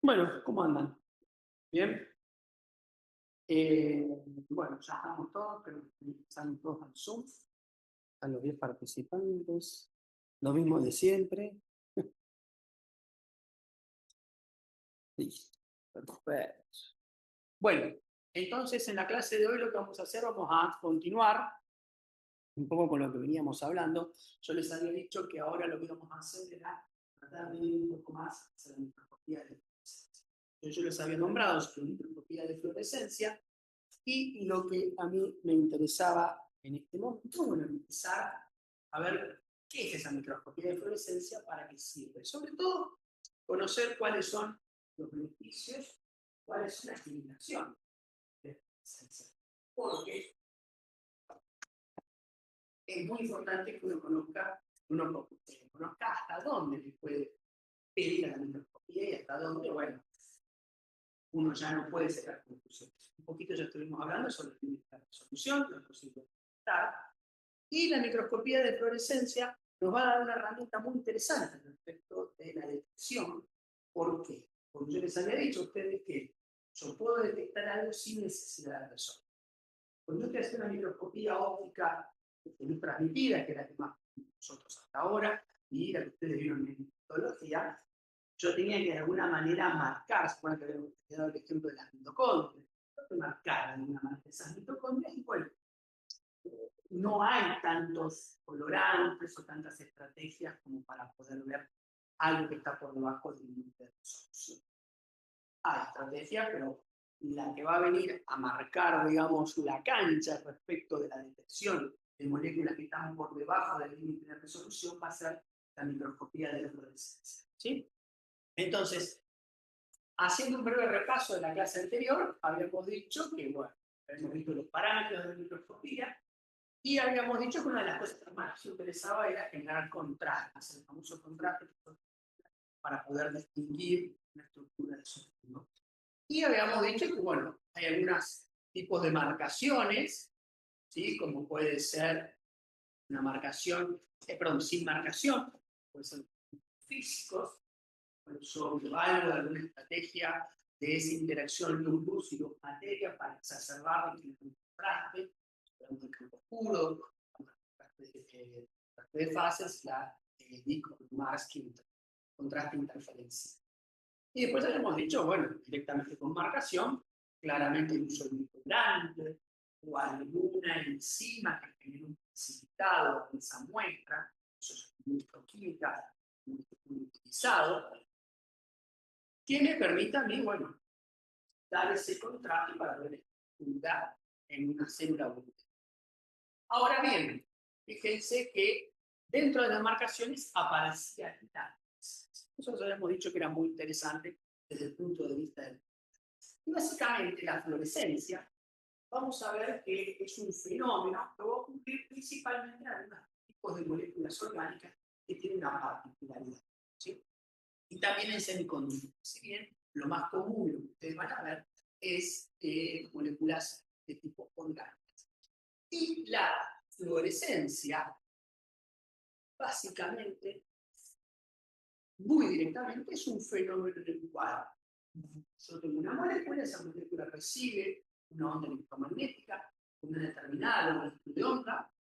Bueno, ¿cómo andan? ¿Bien? Bueno, ya estamos todos, pero están todos al Zoom, a los 10 participantes, lo mismo de siempre. Listo, perfecto. Bueno, entonces en la clase de hoy lo que vamos a hacer, vamos a continuar un poco con lo que veníamos hablando. Yo les había dicho que ahora lo que íbamos a hacer era tratar de ir un poco más hacia la microscopía de fluorescencia. Yo les había nombrado sobre microscopía de fluorescencia. Y lo que a mí me interesaba en este momento, bueno, empezar a ver qué es esa microscopía de fluorescencia, para qué sirve. Sobre todo, conocer cuáles son los beneficios, cuáles son las limitaciones de la fluorescencia. Porque es muy importante que uno conozca hasta dónde se puede pedir a la microscopía y hasta dónde, bueno, uno ya no puede sacar conclusiones. Un poquito ya estuvimos hablando sobre la resolución, lo posible detectar. Y la microscopía de fluorescencia nos va a dar una herramienta muy interesante respecto de la detección. ¿Por qué? Porque yo les había dicho a ustedes que yo puedo detectar algo sin necesidad de resolver. Cuando yo quiero hacer una microscopía óptica de luz transmitida, que es la que más nosotros hasta ahora, y la que ustedes vieron en histología, yo tenía que de alguna manera marcar, se supone que habíamos dado el ejemplo de las mitocondrias, marcar de alguna manera esas mitocondrias, y bueno, no hay tantos colorantes o tantas estrategias como para poder ver algo que está por debajo del límite de resolución. Hay estrategias, pero la que va a venir a marcar, digamos, la cancha respecto de la detección de moléculas que están por debajo del límite de resolución va a ser la microscopía de la fluorescencia. ¿Sí? Entonces, haciendo un breve repaso de la clase anterior, habíamos dicho que, bueno, habíamos visto los parámetros de la microscopía. Y habíamos dicho que una de las cosas que más nos interesaba era generar contrastes, el famoso contraste, para poder distinguir una estructura de sonido. Y habíamos dicho que, bueno, hay algunos tipos de marcaciones, ¿sí? Como puede ser una marcación, perdón, sin marcación, puede ser físicos, sobre algo de alguna estrategia de esa interacción luz y luz-materia para exacerbar el contraste, el campo oscuro, de fases, la masking, contraste interferencia. Y después habíamos dicho, bueno, directamente con marcación, claramente el uso de un colorante o alguna enzima que genere un precipitado en esa muestra, eso es microquímica muy utilizado, que me permita a mí, bueno, dar ese contraste para ver estructura en una célula única. Ahora bien, fíjense que dentro de las marcaciones aparecía la. Nosotros habíamos dicho que era muy interesante desde el punto de vista del. Y básicamente la fluorescencia, vamos a ver que es un fenómeno que va a ocurrir principalmente en algunos tipos de moléculas orgánicas que tienen una particularidad. ¿Sí? Y también en semiconductores. Si bien lo más común, lo que ustedes van a ver, es moléculas de tipo orgánico. Y la fluorescencia, básicamente, muy directamente, es un fenómeno en el cual yo tengo una molécula, esa molécula recibe una onda electromagnética, una determinada longitud de onda,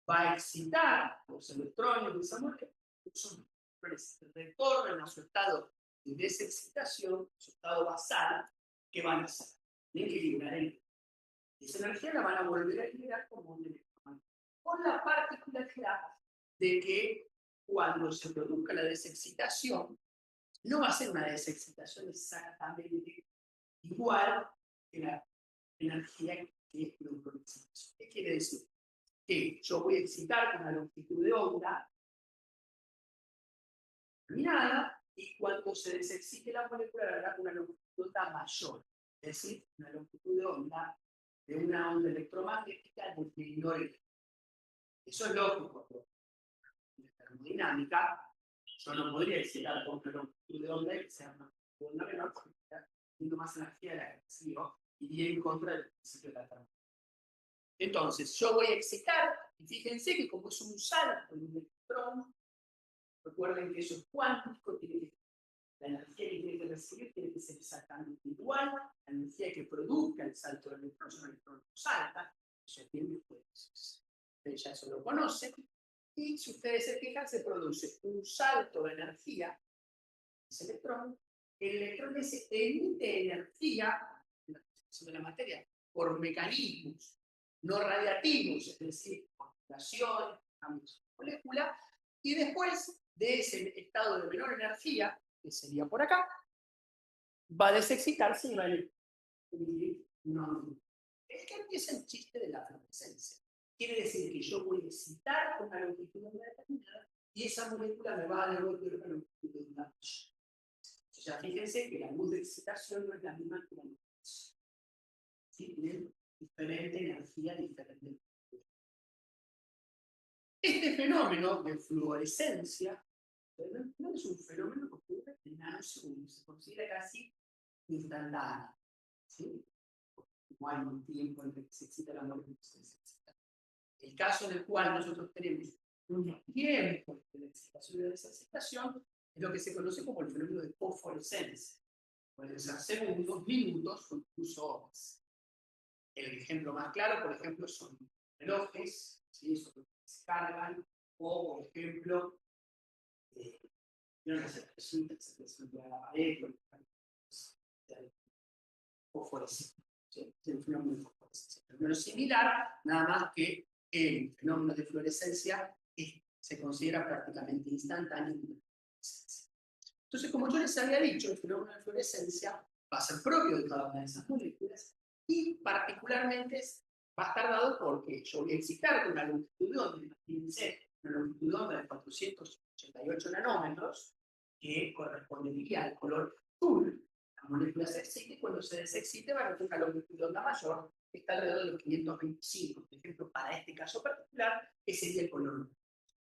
va a excitar los electrones de esa molécula, retornan a su estado de desexcitación, su estado basal, que van a hacer. Tienen que liberar energía. Esa energía la van a volver a liberar como un electromagnético. Con la particularidad de que cuando se produzca la desexcitación, no va a ser una desexcitación exactamente igual que la energía que produjo la excitación. ¿Qué quiere decir? Que yo voy a excitar con una longitud de onda determinada y cuando se desexcite la molécula dará una longitud de onda mayor, es decir, una longitud de onda de una onda electromagnética multilineal. Eso es lógico, pero en la termodinámica yo no podría excitar con una longitud de onda que sea una longitud de onda menor porque está teniendo más energía de la que recibo y iría en contra del principio de la termodinámica. Entonces, yo voy a excitar y fíjense que como es un salto de un electrón, recuerden que eso es cuántico, tiene que La energía que tiene que recibir tiene que ser exactamente igual. La energía que produzca el salto del electrón, si un electrón salta, eso tiene que ustedes ya eso lo conocen. Y si ustedes se fijan, se produce un salto de energía, ese electrón. El electrón emite energía en la constitución de la materia por mecanismos no radiativos, es decir, concentración, cambios de molécula, y después de ese estado de menor energía, que sería por acá, va a desexcitarse y va a emitir una. Es que empieza el chiste de la fluorescencia. Quiere decir que yo voy a excitar con una longitud de onda determinada y esa molécula me va a devolver una longitud de onda. O sea, fíjense que la luz de excitación no es la misma que la luz de excitación. ¿Sí? Tienen diferente energía, diferente. Este fenómeno de fluorescencia no es un fenómeno que ocurre en nanosegundos, se considera casi instantáneo. ¿Sí? No hay un tiempo en el que se excita la molécula. El caso en el cual nosotros tenemos un tiempo de la excitación y de desexcitación es lo que se conoce como el fenómeno de fosforescencia. Pueden ser segundos, minutos o incluso horas. El ejemplo más claro, por ejemplo, son relojes, ¿sí? Esos que se cargan, o por ejemplo, las expresiones de la pared, fosforescencia. ¿Sí? Es el fenómeno de fosforescencia. El fenómeno similar, nada más que el fenómeno de fluorescencia se considera prácticamente instantáneo. Entonces, como yo les había dicho, el fenómeno de fluorescencia va a ser propio de cada una de esas moléculas y particularmente va a estar dado porque yo voy a excitar con una longitud de onda, imagínense, una longitud de onda de 488 nanómetros, que correspondería al color azul. La molécula se excite y cuando se desexcite va a tener una longitud de onda mayor, que está alrededor de los 525, por ejemplo, para este caso particular, que sería el color rojo.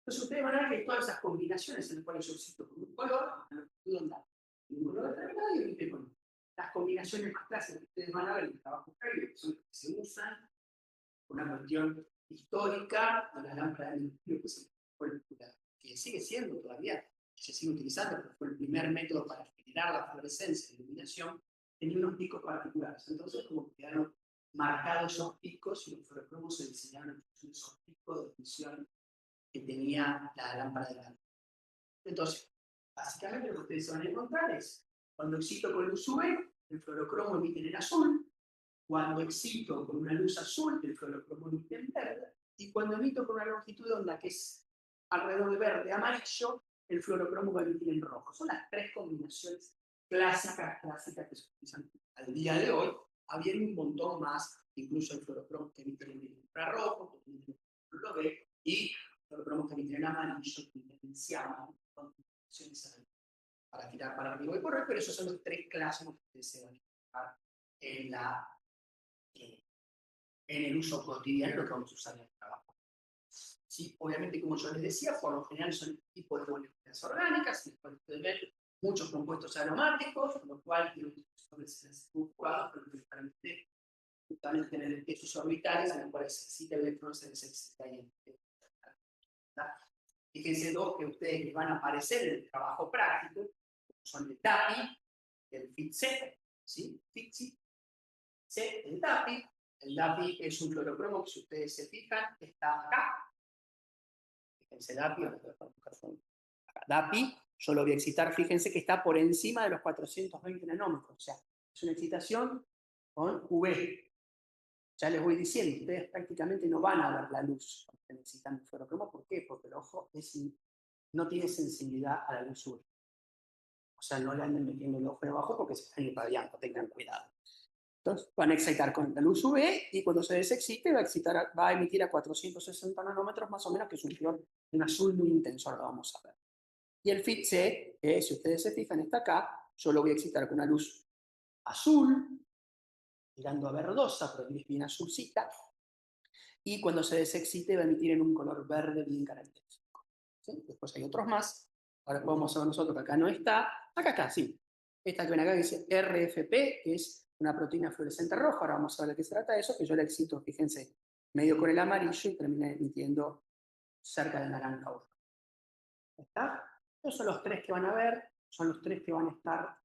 Entonces ustedes van a ver que todas esas combinaciones en las cuales yo excito con un color, una longitud de onda, un color determinado y un color. Las combinaciones más clásicas que ustedes van a ver en el trabajo previo, que son las que se usan, una cuestión histórica de la lámpara de mercurio, que sigue siendo todavía, que se sigue utilizando, porque fue el primer método para generar la fluorescencia y la iluminación, tenía unos picos particulares. Entonces, como quedaron marcados esos picos, y los fluorocromos se diseñaron en función de esos picos de emisión que tenía la lámpara de la luz. Entonces, básicamente lo que ustedes van a encontrar es, cuando excito con luz UV, el fluorocromo emite en azul. Cuando excito con una luz azul, el fluorocromo emite en verde. Y cuando emito con una longitud de onda que es alrededor de verde amarillo, el fluorocromo va a emitir en rojo. Son las tres combinaciones clásicas que se utilizan al día de hoy. Había un montón más, incluso el fluorocromo que emite en infrarrojo, que emite en ultravioleta, y fluorocromo que emite en amarillo, que emite en ciano, para tirar para arriba y por ahí, pero esos son los tres clásicos que se van a utilizar en el uso cotidiano, lo que vamos a usar en el trabajo. ¿Sí? Obviamente, como yo les decía, por lo general son este tipo de moléculas orgánicas, en las cuales pueden ver muchos compuestos aromáticos, con lo cual tienen sobresencias juzgados, pero para justamente tener esos orbitales en los cuales se excita el electrón, se desexcita y fíjense dos que ustedes les van a aparecer en el trabajo práctico, son el TAPI y el FIT-C, ¿sí? FIT-C, el TAPI. El DAPI es un fluorocromo que, si ustedes se fijan, está acá. Fíjense, DAPI, yo lo voy a excitar, fíjense que está por encima de los 420 nanómetros. O sea, es una excitación con UV. Ya les voy diciendo, ustedes prácticamente no van a ver la luz cuando necesitan el fluorocromo. ¿Por qué? Porque el ojo no tiene sensibilidad a la luz UV. O sea, no le anden metiendo el ojo debajo porque se están irradiando, tengan cuidado. Entonces van a excitar con la luz UV y cuando se desexcite va a emitir a 460 nanómetros más o menos, que es un azul muy intenso, ahora lo vamos a ver. Y el FIT-C, que si ustedes se fijan está acá, yo lo voy a excitar con una luz azul, tirando a verdosa, pero es bien azulcita, y cuando se desexcite va a emitir en un color verde bien característico. ¿Sí? Después hay otros más, ahora vamos a ver nosotros que acá no está, acá está, sí. Esta que ven acá dice RFP, que es una proteína fluorescente roja, ahora vamos a ver de qué se trata eso, que yo la excito, fíjense, medio con el amarillo y termina emitiendo cerca del naranja. ¿Está? Esos son los tres que van a ver. son los 3 que van a estar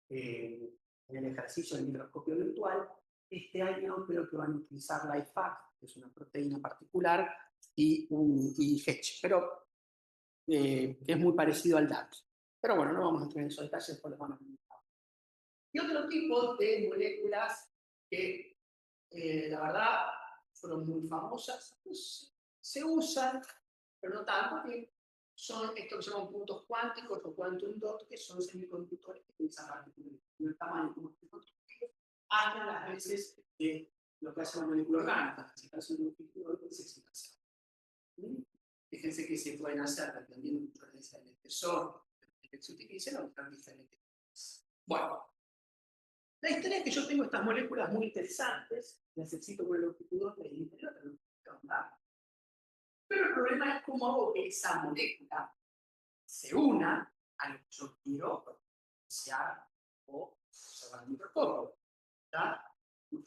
en el ejercicio del microscopio virtual. Este año creo que van a utilizar LifePak, que es una proteína particular, y Hedge, pero es muy parecido al DAX. Pero bueno, no vamos a entrar en esos detalles, después los van a comentar. Y otro tipo de moléculas que la verdad fueron muy famosas, pues, se usan, pero no tanto, que son estos que se llaman puntos cuánticos o quantum dot, que son semiconductores que utilizan partículas del tamaño como este constructivo, hacen las veces de lo que hace la molécula orgánica, en este caso de un filtro de excitación. Fíjense que se pueden hacer dependiendo mucho del espesor que se utilice, o diferentes. Bueno, la historia es que yo tengo estas moléculas muy interesantes, las excito con el longitud del interior de la longitud. Pero el problema es cómo hago que esa molécula se una a lo que yo quiero potenciar o observar el microscopio. Esta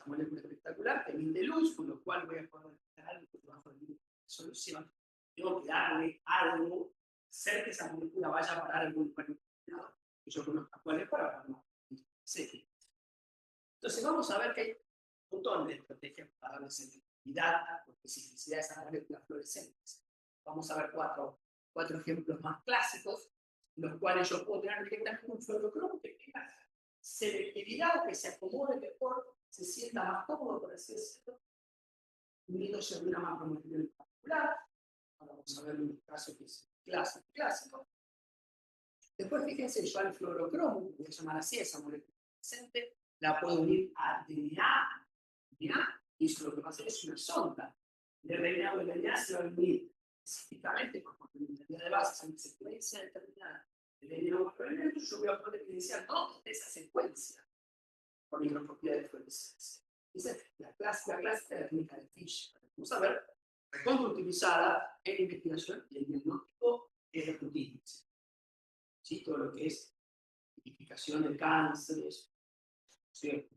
molécula espectacular que emite luz, con lo cual voy a poder hacer algo que bajo de solución. Tengo que darle algo, hacer que esa molécula vaya a parar algún lugar determinado que yo conozca cuál es para poder hacer. Entonces vamos a ver que hay un montón de estrategias para darle selectividad o especificidad a esas moléculas fluorescentes. Vamos a ver cuatro ejemplos más clásicos, los cuales yo puedo tener directamente un fluorocromo que tenga selectividad o que se acomode mejor, se sienta más cómodo, por así decirlo, uniéndose a una macromolécula en particular. Ahora vamos a ver un caso que es clásico. Después fíjense, yo al fluorocromo, voy a llamar así esa molécula fluorescente, la puedo unir a DNA, y eso lo que va a hacer es una sonda. El RNA o el DNA se va a unir específicamente por complementariedad de bases en una secuencia determinada del RNA o el RNA, yo voy a poder evidenciar dónde está esa secuencia por microscopía de fluorescencia. Esa es la clásica de la técnica de Fischer. Vamos a ver, recontra utilizada en investigación y en diagnóstico de rutinas. ¿Sí? Todo lo que es identificación de cánceres, ¿sí?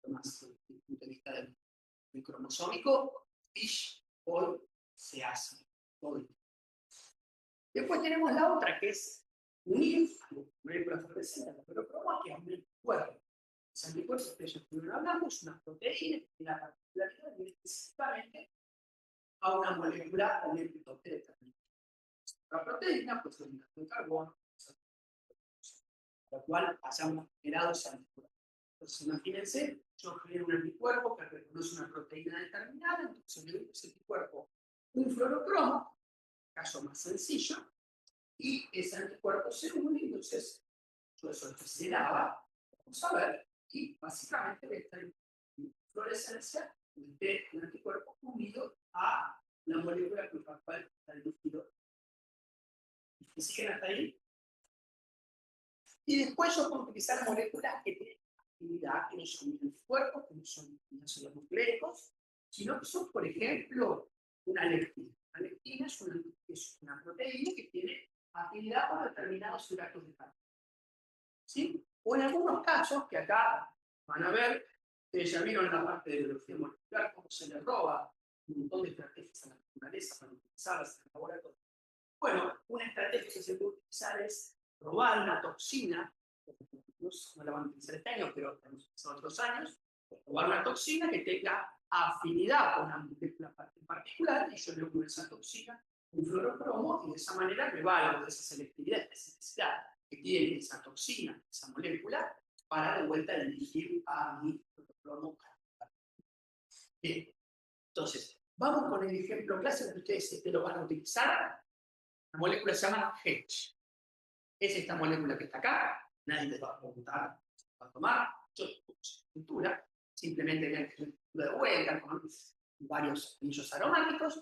Más desde el punto de vista del cromosómico, Fish hoy se hace hoy. Después tenemos la otra, que es unir a la molécula fluorescente, pero cromo que es un anticuerpo. Los anticuerpos que ya hablamos, una proteína que tiene la particularidad de específicamente a una molécula o un epitope determinado. La proteína, pues, es un hidrato de carbono, lo cual hayamos generado ese anticuerpo. Entonces, imagínense, yo genero un anticuerpo que reconoce una proteína determinada, entonces le doy ese anticuerpo un fluorocromo, caso más sencillo, y ese anticuerpo se une, entonces yo eso esperaba, vamos a ver, y básicamente de esta fluorescencia de un anticuerpo unido a la molécula con la cual está elegido. ¿Y siguen hasta ahí? Y después yo puedo utilizar moléculas que tienen actividad, que no son anticuerpos, que no son ácidos nucleicos, sino que son, por ejemplo, una lectina. La lectina es una proteína que tiene actividad por determinados hidratos de carbono. ¿Sí? O en algunos casos, que acá van a ver, ya vieron en la parte de biología molecular cómo se le roba un montón de estrategias a la naturaleza para utilizarlas en el laboratorio. Bueno, una estrategia que se puede utilizar es robar una toxina, no la van a utilizar este año, pero la hemos utilizado otros años, robar una toxina que tenga afinidad con una molécula en particular, y yo le pongo esa toxina un fluorocromo, y de esa manera me valgo de esa selectividad, de esa necesidad que tiene esa toxina, esa molécula, para de vuelta dirigir a mi fluorocromo. Bien, entonces, vamos con el ejemplo clásico que ustedes lo van a utilizar. La molécula se llama Hedge. Es esta molécula que está acá, nadie les va a preguntar, se va a tomar, yo estructura, simplemente la estructura de vuelta con varios anillos aromáticos,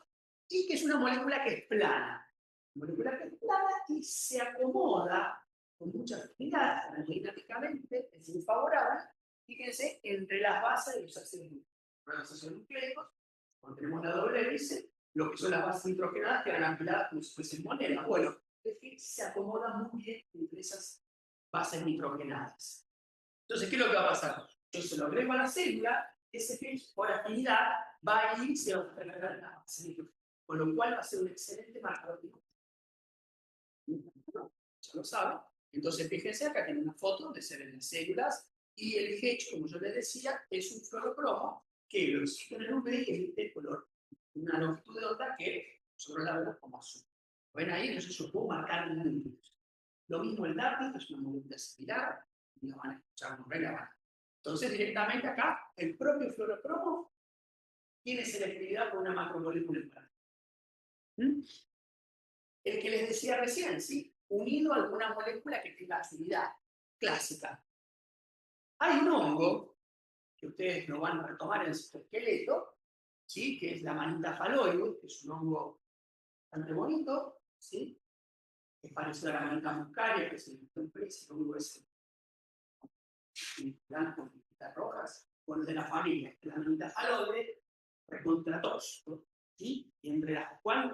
y que es una molécula que es plana. Una molécula que es plana y se acomoda con mucha afinidad, aerodinámicamente, es muy favorable, fíjense, entre las bases de los ácidos nucleicos, cuando tenemos la doble hélice, lo que son las bases nitrogenadas quedan apiladas como si fuesen monedas. Bueno, es que se acomoda muy bien entre esas bases nitrogenadas. Entonces, ¿qué es lo que va a pasar? Yo se lo agrego a la célula, ese Hedge por afinidad va a ir y se va a cargar la base nitrogenada, con lo cual va a ser un excelente marcador de ya lo saben, Entonces, fíjense, acá tiene una foto donde se ven las células y el H, como yo les decía, es un fluorocromo que lo existe en el UV y emite el color, una longitud de onda que nosotros la vemos como azul. ¿Ven ahí? Entonces yo puedo marcar un número. Lo mismo el DAPI, que es una molécula similar, y la van a escuchar, no la van. Entonces, directamente acá, el propio fluorocromo tiene selectividad con una macromolécula en particular. El que les decía recién, ¿sí? Unido a alguna molécula que tenga afinidad clásica. Hay un hongo, que ustedes lo van a retomar en su esqueleto, ¿sí? Que es la manita faloide, que es un hongo bastante bonito, ¿sí? Es parecido a la manita muscaria, que es el hongo ese blanco con pintas rojas, bueno, de la familia, la manita faloide, recontratóxico, ¿sí? Y entre las cuales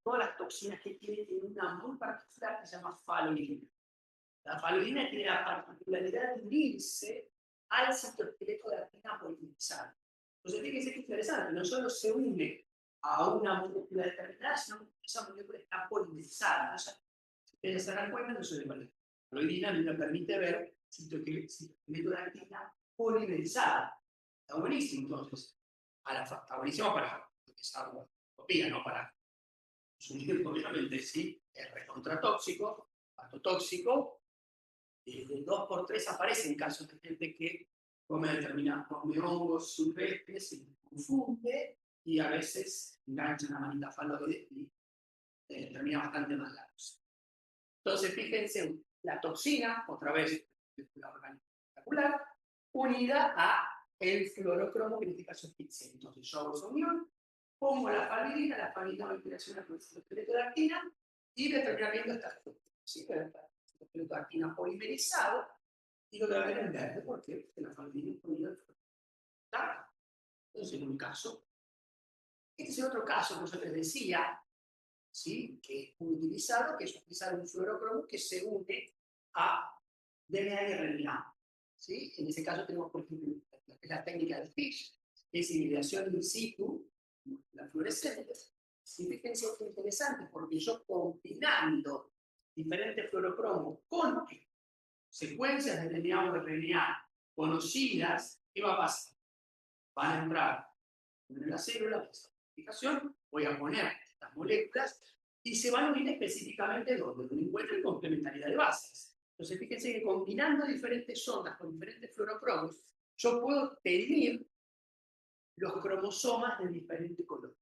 todas las toxinas que tiene una muy particular que se llama faloidina. La faloidina tiene la particularidad de unirse al citoesqueleto de actina polimerizada. Entonces, fíjense que interesante, no solo se une a una molécula determinada, sino que esa molécula está polimerizada. Entonces, si ustedes se dan cuenta, no se ve. La faloidina nos permite ver citoesqueleto de actina polimerizada. Está buenísimo, entonces. Está buenísimo para esa copia, no para consumir, obviamente, sí, es recontratóxico, patotóxico. De 2 por 3 aparecen casos de gente que come hongos silvestres, se confunde y a veces enganchan a manita faloide y termina bastante mal la cosa. Entonces, fíjense, la toxina, otra vez, la orgánica espectacular, unida a el fluorocromo, que en este caso es pixel. Entonces, yo hago esa unión, pongo la falidina va a interaccionar con el citoesqueleto de actina y voy a terminar viendo estas cosas. ¿Sí? El citoesqueleto de actina polimerizado y lo voy a ver en verde porque la falidina es unida al fluorocromo. Entonces, en un caso. Este es el otro caso que yo les decía, ¿sí? Que es muy utilizado, que es utilizar un fluorocromo que se une a DNA y RNA. ¿Sí? En ese caso tenemos, por ejemplo, la técnica de Fish, que es hibridación in situ, la fluorescente. Y fíjense que es interesante, porque yo combinando diferentes fluorocromos con secuencias de DNA o RNA conocidas, ¿qué va a pasar? Van a entrar en la célula, voy a poner estas moléculas y se van a unir específicamente donde encuentren complementariedad de bases. Entonces, fíjense que combinando diferentes ondas con diferentes fluorocromos, yo puedo tener los cromosomas de diferente color.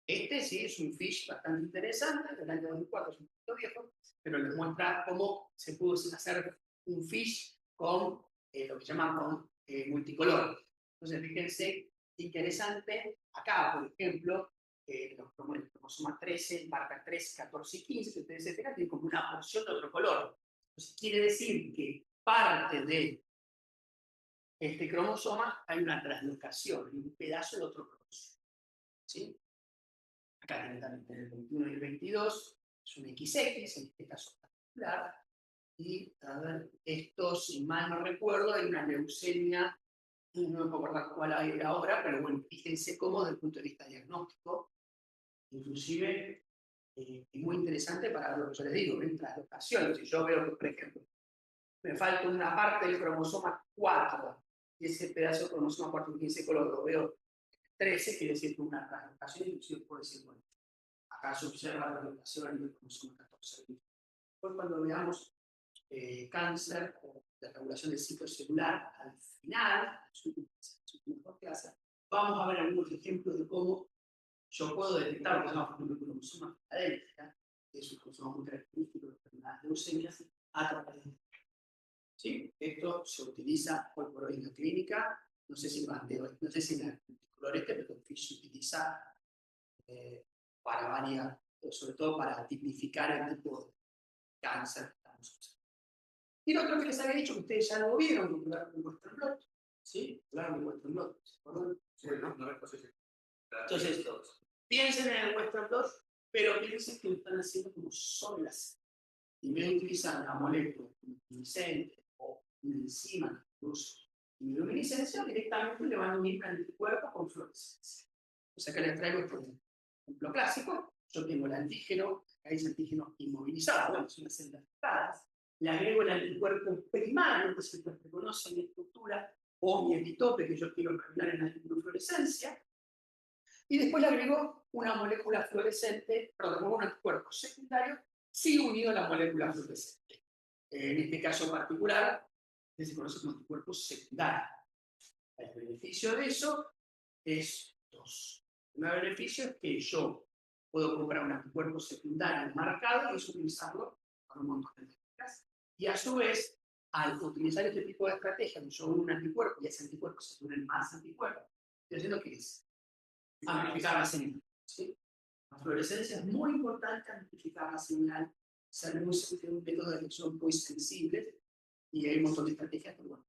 Este sí es un fish bastante interesante, del año 2004, es un poquito viejo, pero les muestra cómo se pudo hacer un fish con lo que llaman con multicolor. Entonces, fíjense, interesante, acá, por ejemplo, los cromosomas 13, marca 13, 14 y 15, si ustedes se fijan, tienen como una porción de otro color. Entonces, quiere decir que parte de este cromosoma hay una translocación, un pedazo de otro cromosoma. ¿Sí? Acá tienen también el 21 y el 22, es un XX, en este caso particular. Y, a ver, esto, si mal no recuerdo, hay una leucemia, no me puedo acordar cuál hay ahora, pero bueno, fíjense cómo desde el punto de vista diagnóstico, inclusive es muy interesante para lo que yo les digo, en translocaciones. Si yo veo que, por ejemplo, me falta una parte del cromosoma 4, y ese pedazo de cromosoma 4 que ese color lo veo 13, quiere decir que una translocación, inclusive puede decir, bueno, acá se observa la translocación del cromosoma 14. Después, cuando veamos cáncer o la regulación del ciclo celular, al final, vamos a ver algunos ejemplos de cómo yo puedo detectar lo que se llama cromosoma filadélfica, que es un cromosoma muy característico de enfermedades leucemias, a través de. ¿Sí? Esto se utiliza hoy por hoy en la clínica, no sé si en el color pero se utiliza para variar, sobre todo para tipificar el tipo de cáncer que estamos usando. Y lo otro que les había dicho, que ustedes ya lo vieron, con vuestro blog, ¿sí? Claro, con vuestro blog, sí, no, entonces, piensen en el vuestro blog, pero piensen que lo están haciendo como son las. En vez de utilizar una molécula luminiscente o una enzima que produce luminiscencia, directamente le van a unir al anticuerpo con fluorescencia. O sea que les traigo este ejemplo clásico, yo tengo el antígeno, acá dice antígeno inmovilizado, bueno, son las células afectadas, le agrego el anticuerpo primario, que es el que reconoce mi estructura, o mi epitope que yo quiero revelar en la inmunofluorescencia, y después le agrego una molécula fluorescente, perdón, un anticuerpo secundario, sí unido a la molécula fluorescente. En este caso particular, se conoce como anticuerpo secundario. El beneficio de eso es dos. El primer beneficio es que yo puedo comprar un anticuerpo secundario marcado y eso utilizarlo para un montón de técnicas. Y a su vez, al utilizar este tipo de estrategia, yo uno un anticuerpo y ese anticuerpo se une más anticuerpos, estoy haciendo que es amplificar la señal. ¿Sí? La fluorescencia es muy importante amplificar la señal, ser un método de detección muy sensible y hay un montón de estrategias, pero bueno,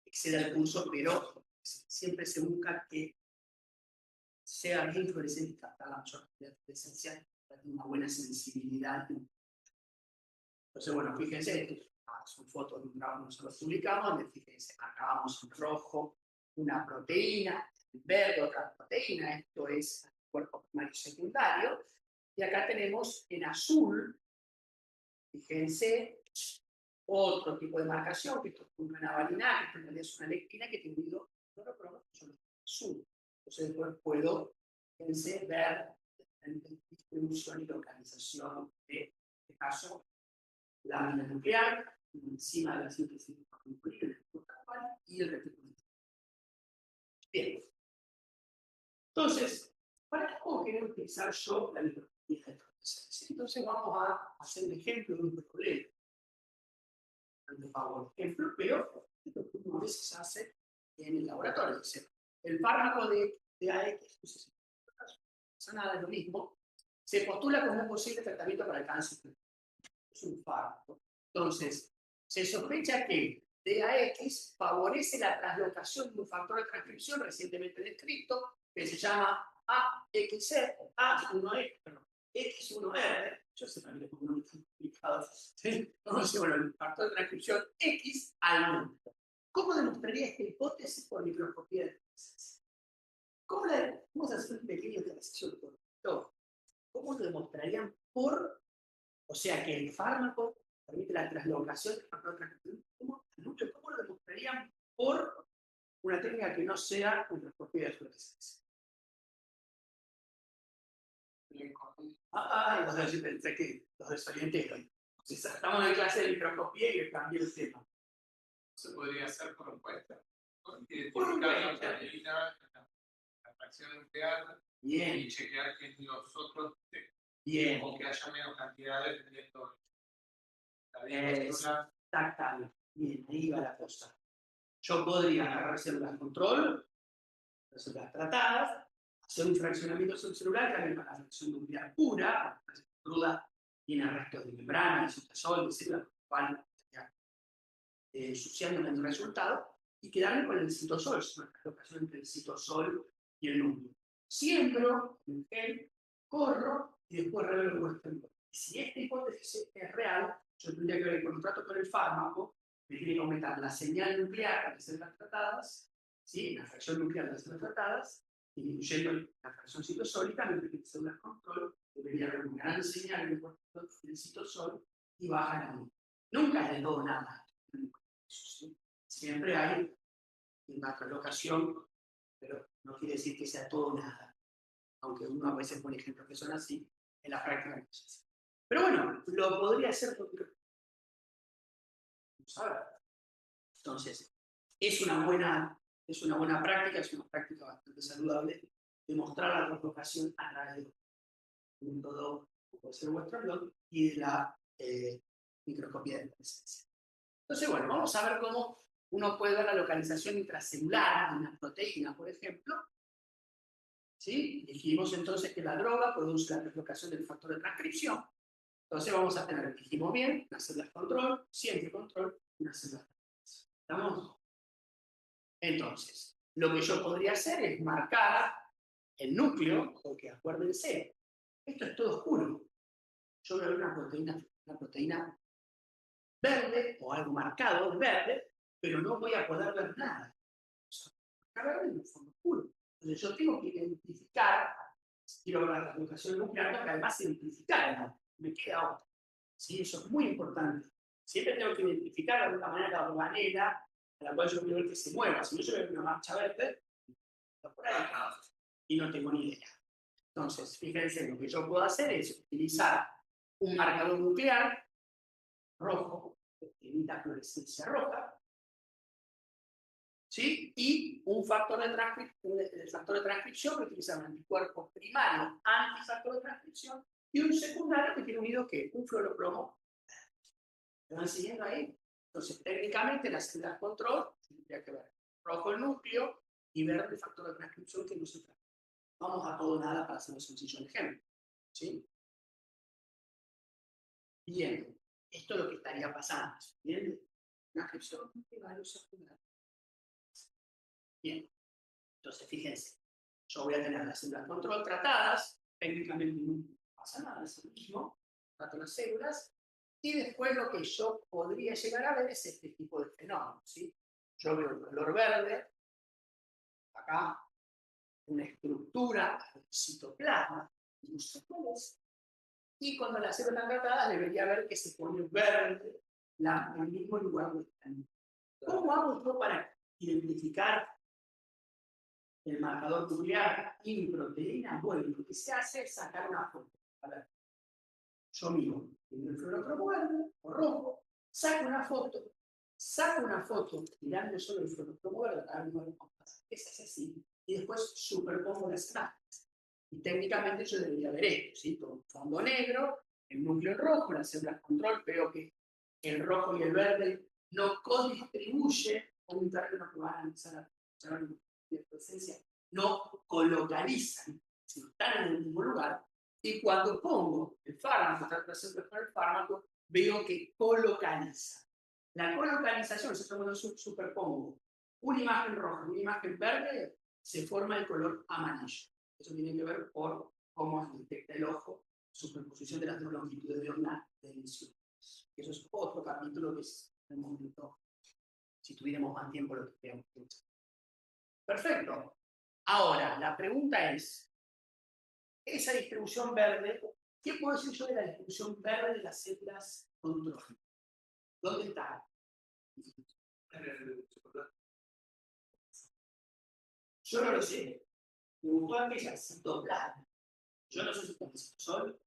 exceda el curso, pero siempre se busca que sea bien fluorescente y captar la mayor cantidad de fluorescencia para tener una buena sensibilidad. Entonces, bueno, fíjense, son fotos de un trabajo que nosotros publicamos, donde fíjense, marcábamos en rojo una proteína, en verde otra proteína, esto es cuerpo primario y secundario, y acá tenemos en azul, fíjense, otro tipo de marcación, que esto es una navalina, que esto en realidad es una lectina que tiene un hilo clorocromo, que son azul. Entonces después puedo, fíjense, ver la distribución y localización de, en este caso, la lámina nuclear, encima de la síntesis nuclear y el retículo. Bien. Entonces, ¿para qué puedo querer utilizar yo la microscopía de fluorescencia? Entonces vamos a hacer un ejemplo de un problema. Por ejemplo, pero esto que uno a veces hace en el laboratorio. Es decir, el fármaco de AX, no sé si pasa nada, es lo mismo, se postula como un posible tratamiento para el cáncer. Es un fármaco. Entonces, se sospecha que DAX favorece la translocación de un factor de transcripción recientemente descrito que se llama AXR o A1E, perdón, X1R. Yo sé también cómo no está complicado. ¿Sí? Entonces, bueno, el factor de transcripción X al mundo. ¿Cómo demostraría esta hipótesis por microscopía de fluorescencia? Vamos a hacer un pequeño ejercicio por todo. ¿Cómo lo demostrarían por, o sea, que el fármaco permite la translocación del factor de transcripción? ¿Cómo lo demostrarían por una técnica que no sea microscopía de fluorescencia? Entonces pensé que los desorienté. Estamos en clase de microscopía y cambié el tema. Se podría hacer por encuesta. Identificar la proteína, la fracción nuclear, bien, y chequear que los otros, bien, o que haya menos cantidad dependiendo de la exactamente. Bien, ahí va la cosa. Yo podría agarrar células control, células tratadas, hacer un fraccionamiento subcelular que haga la fracción nuclear pura, cruda, tiene restos de membrana, de citosol, de células, van ensuciándome el resultado, y quedarme con el citosol, es una translocación entre el citosol y el núcleo. Siembro el gen, corro y después revelo vuestra hipótesis. Si esta hipótesis es real, yo tendría que ver el contrato con el fármaco, me tiene que aumentar la señal nuclear de células tratadas, ¿sí? La fracción nuclear de células tratadas, disminuyendo la fracción citosólica, me permite células control, debería haber una gran señal del citosol y baja la luz. Nunca es de todo nada. Siempre hay una translocación, pero no quiere decir que sea todo nada. Aunque uno a veces pone ejemplos que son así, en la práctica no es así. Pero bueno, lo podría hacer porque... Vamos a ver. Entonces, es una buena práctica, es una práctica bastante saludable demostrar la translocación a través de un todo, como puede ser vuestro blog, y de la microscopía de fluorescencia. Entonces, bueno, vamos a ver cómo uno puede ver la localización intracelular de una proteína, por ejemplo. ¿Sí? Dijimos entonces que la droga produce la translocación del factor de transcripción. Entonces vamos a tener, dijimos bien, unas células control, siempre control, unas células control. ¿Estamos? Entonces, lo que yo podría hacer es marcar el núcleo, porque acuérdense, esto es todo oscuro. Yo veo una proteína verde o algo marcado verde, pero no voy a poder ver nada. O sea, verde en un fondo oscuro. Entonces yo tengo que identificar quiero ver la translocación nuclear, porque además identificar, me queda otra. ¿Sí? Eso es muy importante. Siempre tengo que identificar de alguna manera la manera a la cual yo quiero ver que se mueva. Si no, yo veo una marcha verde, por ahí, y no tengo ni idea. Entonces, fíjense, lo que yo puedo hacer es utilizar un marcador nuclear rojo, que emita fluorescencia roja, ¿sí? Y un factor de transcripción que utiliza un anticuerpo primario antifactor de transcripción y un secundario que tiene unido ¿qué? Un fluoroplomo. ¿Me van siguiendo ahí? Entonces, técnicamente las células control tendría que ver rojo el núcleo y verde el factor de transcripción que no se trata. Vamos a todo nada para hacer un sencillo ejemplo. ¿Sí? Bien, esto es lo que estaría pasando. ¿Bien? Transcripción primario secundario. Bien, entonces fíjense, yo voy a tener las células control tratadas, técnicamente no pasa nada, es lo mismo, trato las células, y después lo que yo podría llegar a ver es este tipo de fenómeno, ¿sí? Yo veo el color verde, acá, una estructura del citoplasma, y cuando las células están tratadas debería ver que se pone verde en el mismo lugar donde están. ¿Cómo hago yo para identificar el marcador nuclear y mi proteína? Bueno, lo que se hace es sacar una foto. A ver, yo miro el fluorocromo verde o rojo, saco una foto mirando solo el fluorocromo verde, esa es así, y después superpongo las imágenes. Y técnicamente yo debería ver esto, ¿sí? Con fondo negro, el núcleo rojo, las células control, veo que el rojo y el verde no codistribuyen con un término que van a empezar a llamar de presencia, no colocalizan, sino están en el mismo lugar. Y cuando pongo el fármaco, está presente con el fármaco, veo que colocaliza. La colocalización, si yo superpongo una imagen roja y una imagen verde, se forma el color amarillo. Eso tiene que ver por cómo detecta el ojo superposición de las dos longitudes de onda de emisión. Eso es otro capítulo que es en el momento, si tuviéramos más tiempo, lo que veamos. Perfecto. Ahora, la pregunta es, esa distribución verde, ¿qué puedo decir yo de la distribución verde de las células control? ¿Dónde está? Yo no lo sé. Me gustó aquella citoplasma. Yo no sé si son citosol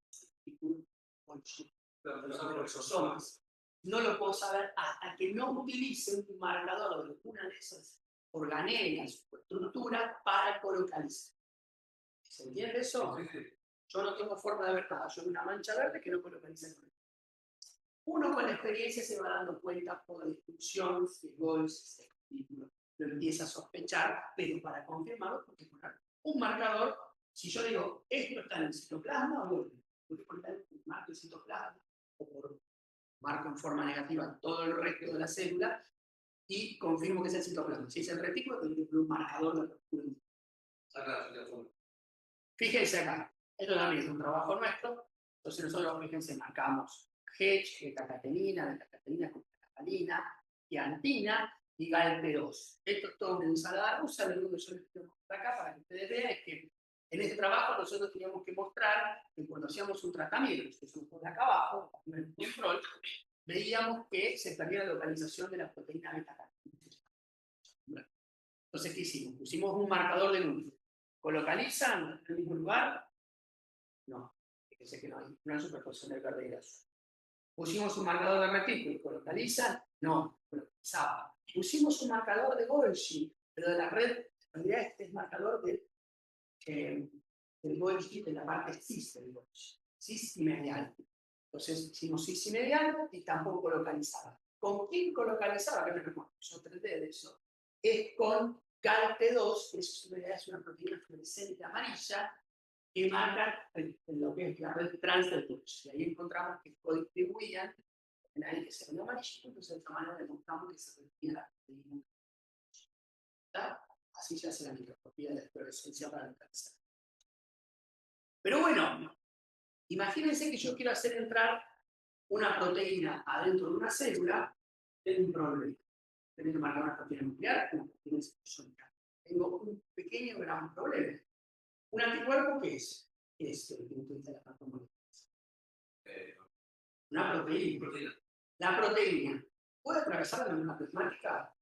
o los exosomas. No lo puedo saber hasta que no utilice un marcador de una de esas organelas o estructuras para colocalizar. ¿Se entiende eso? Yo no tengo forma de ver nada. Yo veo una mancha verde que no colocaliza el color. Uno con la experiencia se va dando cuenta por la distribución de Goltz, lo empieza a sospechar, pero para confirmarlo, porque poner un marcador, si yo digo, esto está en el citoplasma, bueno, voy a poner un marco de citoplasma, o por marco en forma negativa todo el resto de la célula, y confirmo que es el citoplasma. Si es el retículo, tengo que poner un marcador de apertura. Fíjense acá, esto también es un trabajo nuestro, entonces nosotros, fíjense, marcamos Hedge, beta-catenina, beta-catenina con beta-catalina, tiantina y GALT2. Esto es todo una ensalada rusa, lo único que yo les quiero mostrar acá para que ustedes vean es que en este trabajo nosotros teníamos que mostrar que cuando hacíamos un tratamiento, que se pone acá abajo, en el control, veíamos que se perdía la localización de la proteína beta-catenina. Entonces, ¿qué hicimos? Pusimos un marcador de núcleo. ¿Colocalizan en el mismo lugar? No. Fíjense que no hay superposición del verde y del azul. Pusimos un marcador de retículo. ¿Colocalizan? No. Colocalizaba. Pusimos un marcador de Golgi, pero de la red, en realidad este es marcador del Golgi de la parte cis del Golgi. Cis y medial. Entonces hicimos cis y medial y tampoco localizaba. ¿Con quién colocalizaba? Que yo traté de eso. Es con GALT2, que es una proteína fluorescente amarilla, que marca lo que es la red trans del Golgi. Y ahí encontramos que codistribuían en ahí que se ve amarillito, entonces de esta manera demostramos que se refiere a la proteína. Así se hace la microscopía de fluorescencia para el cáncer. Pero bueno, imagínense que yo quiero hacer entrar una proteína adentro de una célula, tengo un problema. Tengo que marcar una proteína nuclear, una proteína explosiónica. Tengo un pequeño gran problema. ¿Un anticuerpo qué es? es el punto de la macromolécula. Una proteína. La proteína puede atravesar la misma plasmática.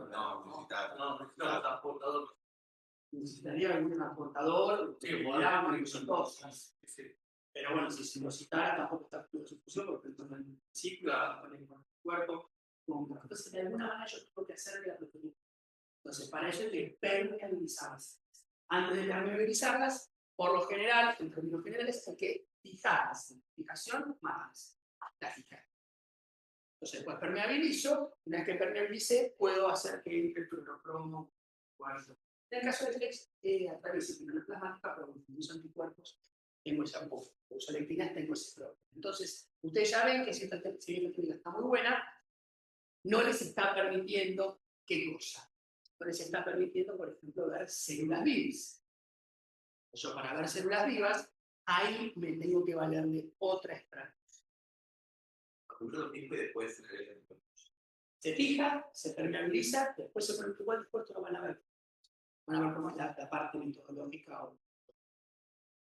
No, transportador. Necesitaría algún transportador, incluso cosas. Pero bueno, si se lo citara, tampoco está en su función, porque entonces el ciclo con el cuerpo. Entonces, de alguna manera, yo tengo que hacer la proteína. Entonces, para eso hay que permeabilizarlas. Antes de permeabilizarlas, por lo general, en términos generales, hay que fijarlas. Fijación, más la fijar. Entonces, pues permeabilizo. Una vez que permeabilice, puedo hacer que entre el clorocromo cuarzo. En el caso de Flex, atraviesa la plasmática, pero con los anticuerpos, tengo esa lectina, tengo ese problema. Entonces, ustedes ya ven que si esta técnica está muy buena, no les está permitiendo ¿qué cosa? No les está permitiendo, por ejemplo, ver células vivas. Yo para ver células vivas, ahí me tengo que valer de otra estrategia. Después se fija, se permeabiliza, después se pone igual, después lo van a ver. Van a ver cómo es la parte metodológica.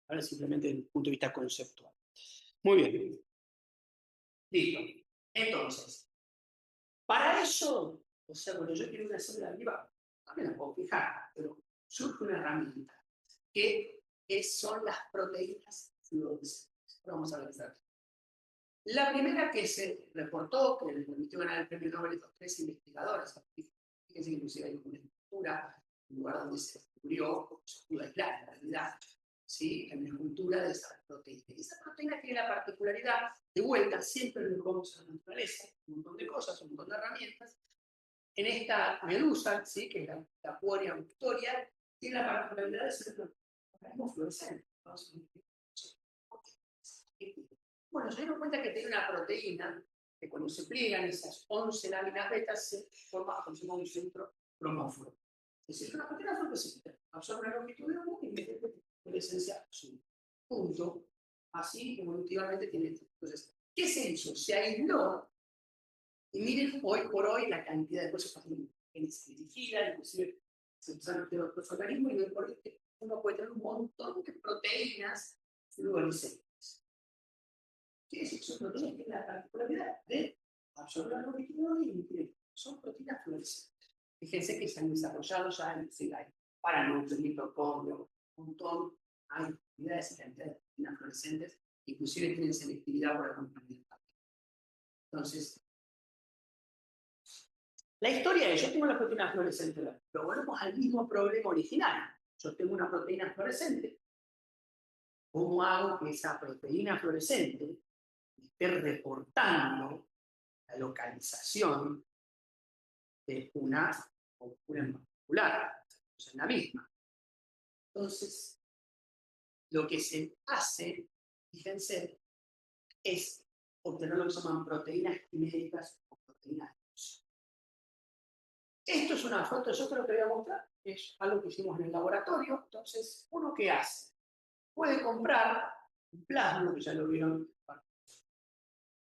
Ahora simplemente desde el punto de vista conceptual. Muy bien. Listo. Entonces, para eso, o sea, cuando yo quiero una célula viva, también la puedo fijar, pero surge una herramienta que son las proteínas fluorescentes. Vamos a ver. La primera que se reportó, que le permitió ganar el premio Nobel a estos 3 investigadores, fíjense que inclusive hay una escultura, un lugar donde se descubrió, se pudo aislar en realidad, ¿sí? En la escultura de esa proteína. Y esa proteína tiene la particularidad, de vuelta, siempre lo vamos a la naturaleza, un montón de cosas, un montón de herramientas. En esta medusa, ¿sí? Que es la Poria victoria, tiene la particularidad de ser un organismo fluorescente. Bueno, se dieron cuenta que tiene una proteína que cuando se pliegan esas 11 láminas betas se forma un centro cromóforo. Es decir, una proteína fluorescente absorbe la longitud de uno y mete fluorescencia azul. Punto. Así evolutivamente tiene esto. Entonces, ¿qué se hizo? Se aisló. Y miren hoy por hoy la cantidad de cosas que se dirigían, inclusive se empezaron a meter otros organismos y hoy por hoy uno puede tener un montón de proteínas fluorescentes. ¿Qué es eso? Proteínas tienen la particularidad de absorber la longitud y son proteínas fluorescentes. Fíjense que se han desarrollado ya en el paranucleos, mitocondrios, un montón, hay unidades y cantidades de proteínas fluorescentes, inclusive tienen selectividad por el componente. Entonces, la historia es, yo tengo la proteína fluorescente, pero volvemos al mismo problema original. Yo tengo una proteína fluorescente. ¿Cómo hago que esa proteína fluorescente esté reportando la localización de una cultura en particular? O en la misma. Entonces, lo que se hace, fíjense, es obtener lo que se llaman proteínas quiméricas o proteínas de fusión. Esto es una foto, yo te lo quería mostrar, es algo que hicimos en el laboratorio. Entonces, ¿uno qué hace? Puede comprar un plasma, que ya lo vieron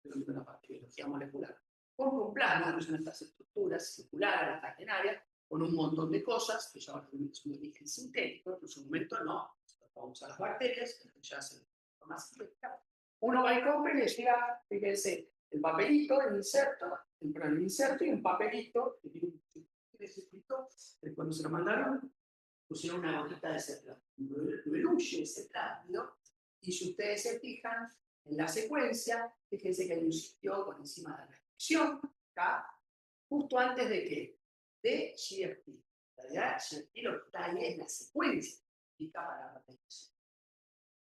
en la parte de biología molecular. Compra un plasma, que son estas estructuras circulares, catenarias, con un montón de cosas, que ya van a tener un origen sintético, en su momento no, vamos a las bacterias, que ya se más sintética. Uno va y compra y le llega, fíjense, el papelito, el inserto y un papelito, que tiene escrito, que cuando se lo mandaron, pusieron una gotita de ese plástico. Diluye ese plástico, y si ustedes se fijan en la secuencia, fíjense que hay un sitio por encima de la reacción, acá, justo antes de qué? De GFP. En realidad, GFP lo que está ahí es la secuencia para la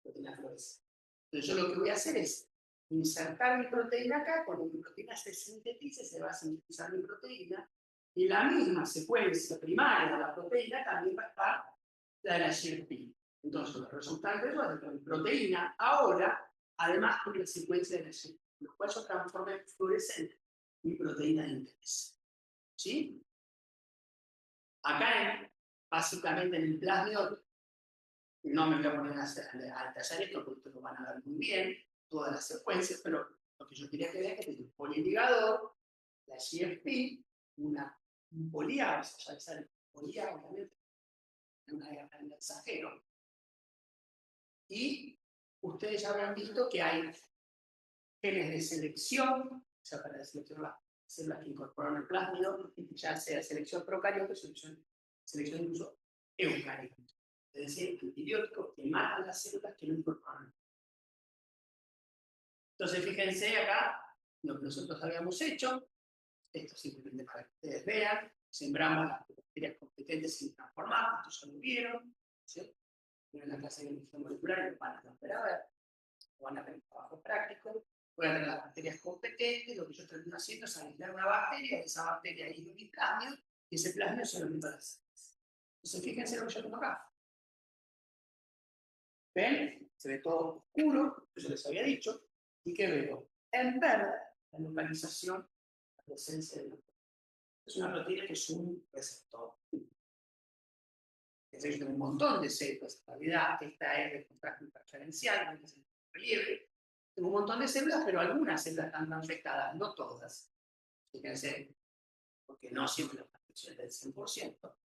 proteína fluorescente. Entonces, yo lo que voy a hacer es insertar mi proteína acá, cuando mi proteína se sintetice, se va a sintetizar mi proteína, y la misma secuencia primaria de la proteína también va a estar la de la GFP. Entonces, los resultantes son de mi proteína ahora, además con la secuencia de la GFP, lo cual yo transformo en fluorescente mi proteína de interés. ¿Sí? Acá, básicamente en el plasmio, no me voy a poner a detallar esto porque ustedes lo van a ver muy bien, todas las secuencias, pero lo que yo quería que vean es que el poliligador, la GFP, un poliar, ya sale poliar, obviamente, en una diagrama mensajero. Y ustedes ya habrán visto que hay genes de selección, o sea, para seleccionar las células que incorporan el plásmido, ya sea selección procariota o selección incluso eucariota. Es decir, antibióticos que matan las células que no incorporan. Entonces, fíjense acá lo que nosotros habíamos hecho. Esto simplemente para que ustedes vean. Sembramos las bacterias competentes sin transformar. Esto ya lo vieron. ¿Sí? En la clase de biología molecular lo van a volver a ver. Lo van a ver en trabajo práctico. Voy a tener las bacterias competentes. Lo que yo estoy haciendo es aislar una bacteria. Esa bacteria aísla mi plasmio. Y ese plasmio se lo meto a las células. Entonces, fíjense lo que yo tengo acá. ¿Ven? Se ve todo oscuro, yo les había dicho. ¿Y qué veo? En verde, la localización, la presencia de una proteína. Es una proteína que es un receptor. Es decir, un montón de células. En realidad, esta es de contraste interferencial, no es el relieve. Tengo un montón de células, pero algunas células están afectadas, no todas. Fíjense, porque no siempre la transfección es del 100%.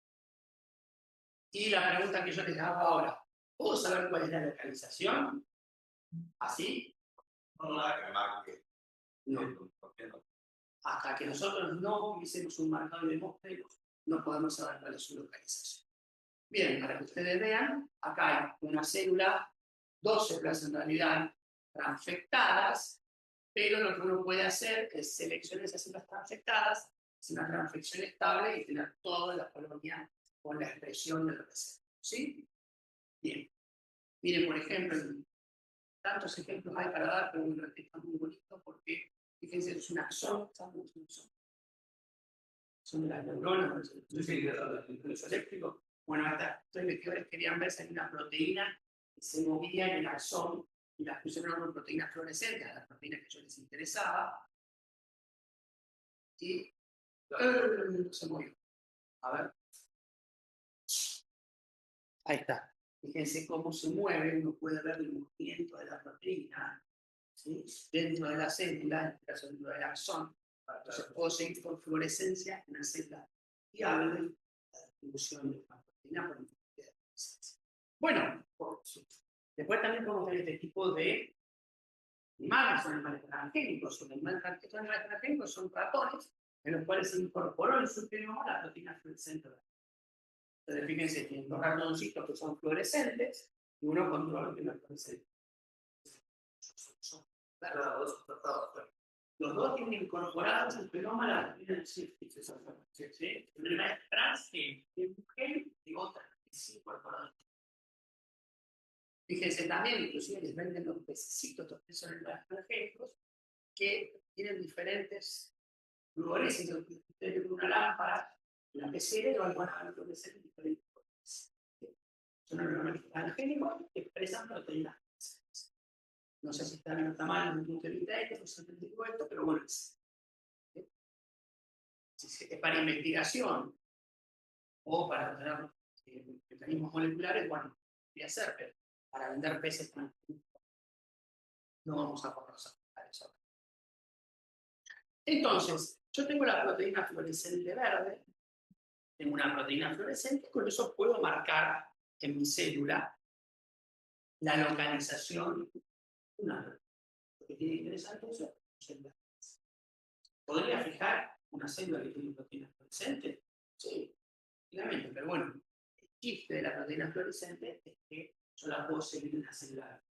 Y la pregunta que yo les hago ahora, ¿puedo saber cuál es la localización? ¿Así? No, nada que marque. No. Hasta que nosotros no utilicemos un marcador de Morse, no podemos saber cuál es su localización. Bien, para que ustedes vean, acá hay una célula, dos células en realidad transfectadas, pero lo que uno puede hacer es seleccionar esas células transfectadas, hacer una transfección estable y tener toda la colonia con la expresión del receptor. ¿Sí? Bien. Miren, por ejemplo, tantos ejemplos hay para dar, pero un está muy bonito porque, fíjense, es un axón, ¿saben lo que es un axón? Son de las neuronas, los eléctricos. Bueno, hasta estos investigadores querían ver si hay una proteína que se movía en el axón y las pusieron como proteínas fluorescentes, las proteínas que a ellos les interesaba. Y se movió. A ver. Ahí está. Fíjense cómo se mueve, uno puede ver el movimiento de la proteína, ¿sí? Dentro de la célula, en este caso dentro del axón. Entonces puedo seguir por fluorescencia en la célula y hablo de la distribución de la proteína por de fluorescencia. Bueno, después también podemos ver este tipo de animales, son animales transgénicos. Son animales transgénicos son ratones en los cuales se incorporó en su genoma la proteína fluorescente. Entonces, fíjense, tienen dos ratoncitos que son fluorescentes y uno controla que no es fluorescente. Los dos tienen incorporados el genoma la proteína del sífilis. ¿Sí? Una es transgénica de mujer y otra es incorporada. Fíjense también, inclusive les venden los pececitos, estos que son los transgénicos, que tienen diferentes fluorescencias. Ustedes ven una lámpara, una pecera y van a ver fluorescentes diferentes colores. Son organismos transgénicos que expresan proteínas. No sé si está bien o está mal en el punto de vista ético, esto, pero bueno, es para investigación o para obtener mecanismos moleculares, bueno, podría ser, pero para vender peces no vamos a ponernos a eso. Entonces, yo tengo la proteína fluorescente verde, tengo una proteína fluorescente, con eso puedo marcar en mi célula la localización de una proteína. Lo que tiene interesante es célula. ¿Podría fijar una célula que tiene proteína fluorescente? Sí, finalmente, pero bueno, el chiste de la proteína fluorescente es que yo la puedo seguir en la célula.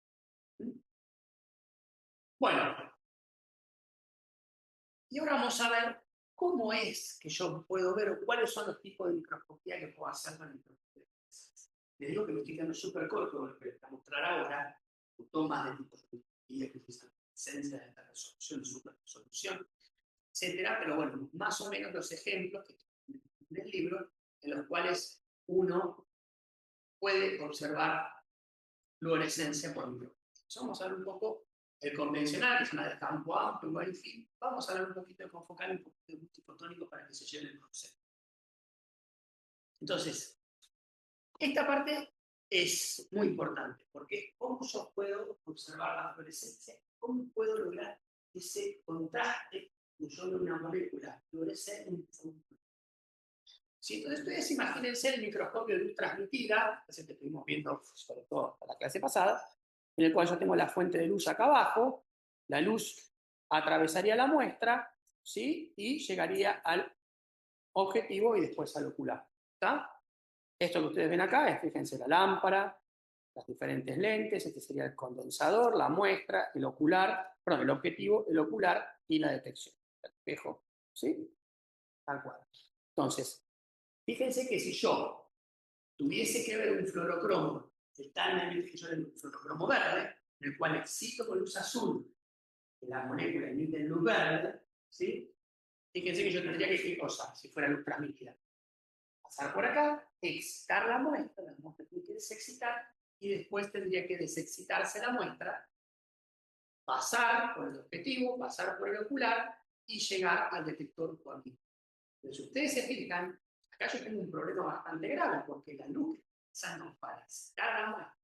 Bueno, y ahora vamos a ver cómo es que yo puedo ver o cuáles son los tipos de microscopía que puedo hacer con la microscopía. Les digo que lo estoy quedando súper corto, lo que les voy a mostrar ahora, tomas de tipos de microscopía que utilizan esencia de alta resolución, super resolución, etcétera, pero bueno, más o menos los ejemplos que estoy en el libro, en los cuales uno puede observar fluorescencia por microscopía. Vamos a ver un poco el convencional, que es una de campo amplio, en fin. Vamos a hablar un poquito de confocal, un poquito de multifotónico para que se lleve el concepto. Entonces, esta parte es muy importante, porque cómo yo puedo observar la fluorescencia, cómo puedo lograr ese contraste de yo de una molécula fluorescente. ¿Sí? Entonces ustedes imagínense el microscopio de luz transmitida, ese que estuvimos viendo sobre todo en la clase pasada, en el cual yo tengo la fuente de luz acá abajo, la luz atravesaría la muestra, ¿sí? Y llegaría al objetivo y después al ocular. ¿Está? Esto que ustedes ven acá es, fíjense, la lámpara, las diferentes lentes, este sería el condensador, la muestra, el ocular, perdón, el objetivo, el ocular y la detección. El espejo, ¿sí? Tal cual. Entonces, fíjense que si yo tuviese que ver un fluorocromo, que está en el emisor de un fluorocromo verde, en el cual excito con luz azul, que la molécula emite en luz verde, ¿sí? Fíjense que yo tendría que, ¿qué cosa? Si fuera luz transmitida. Pasar por acá, excitar la muestra tiene que desexcitar, y después tendría que desexcitarse la muestra, pasar por el objetivo, pasar por el ocular y llegar al detector cuántico. Pero si ustedes se fijan, acá yo tengo un problema bastante grave, porque la luz que utilizamos para excitar la muestra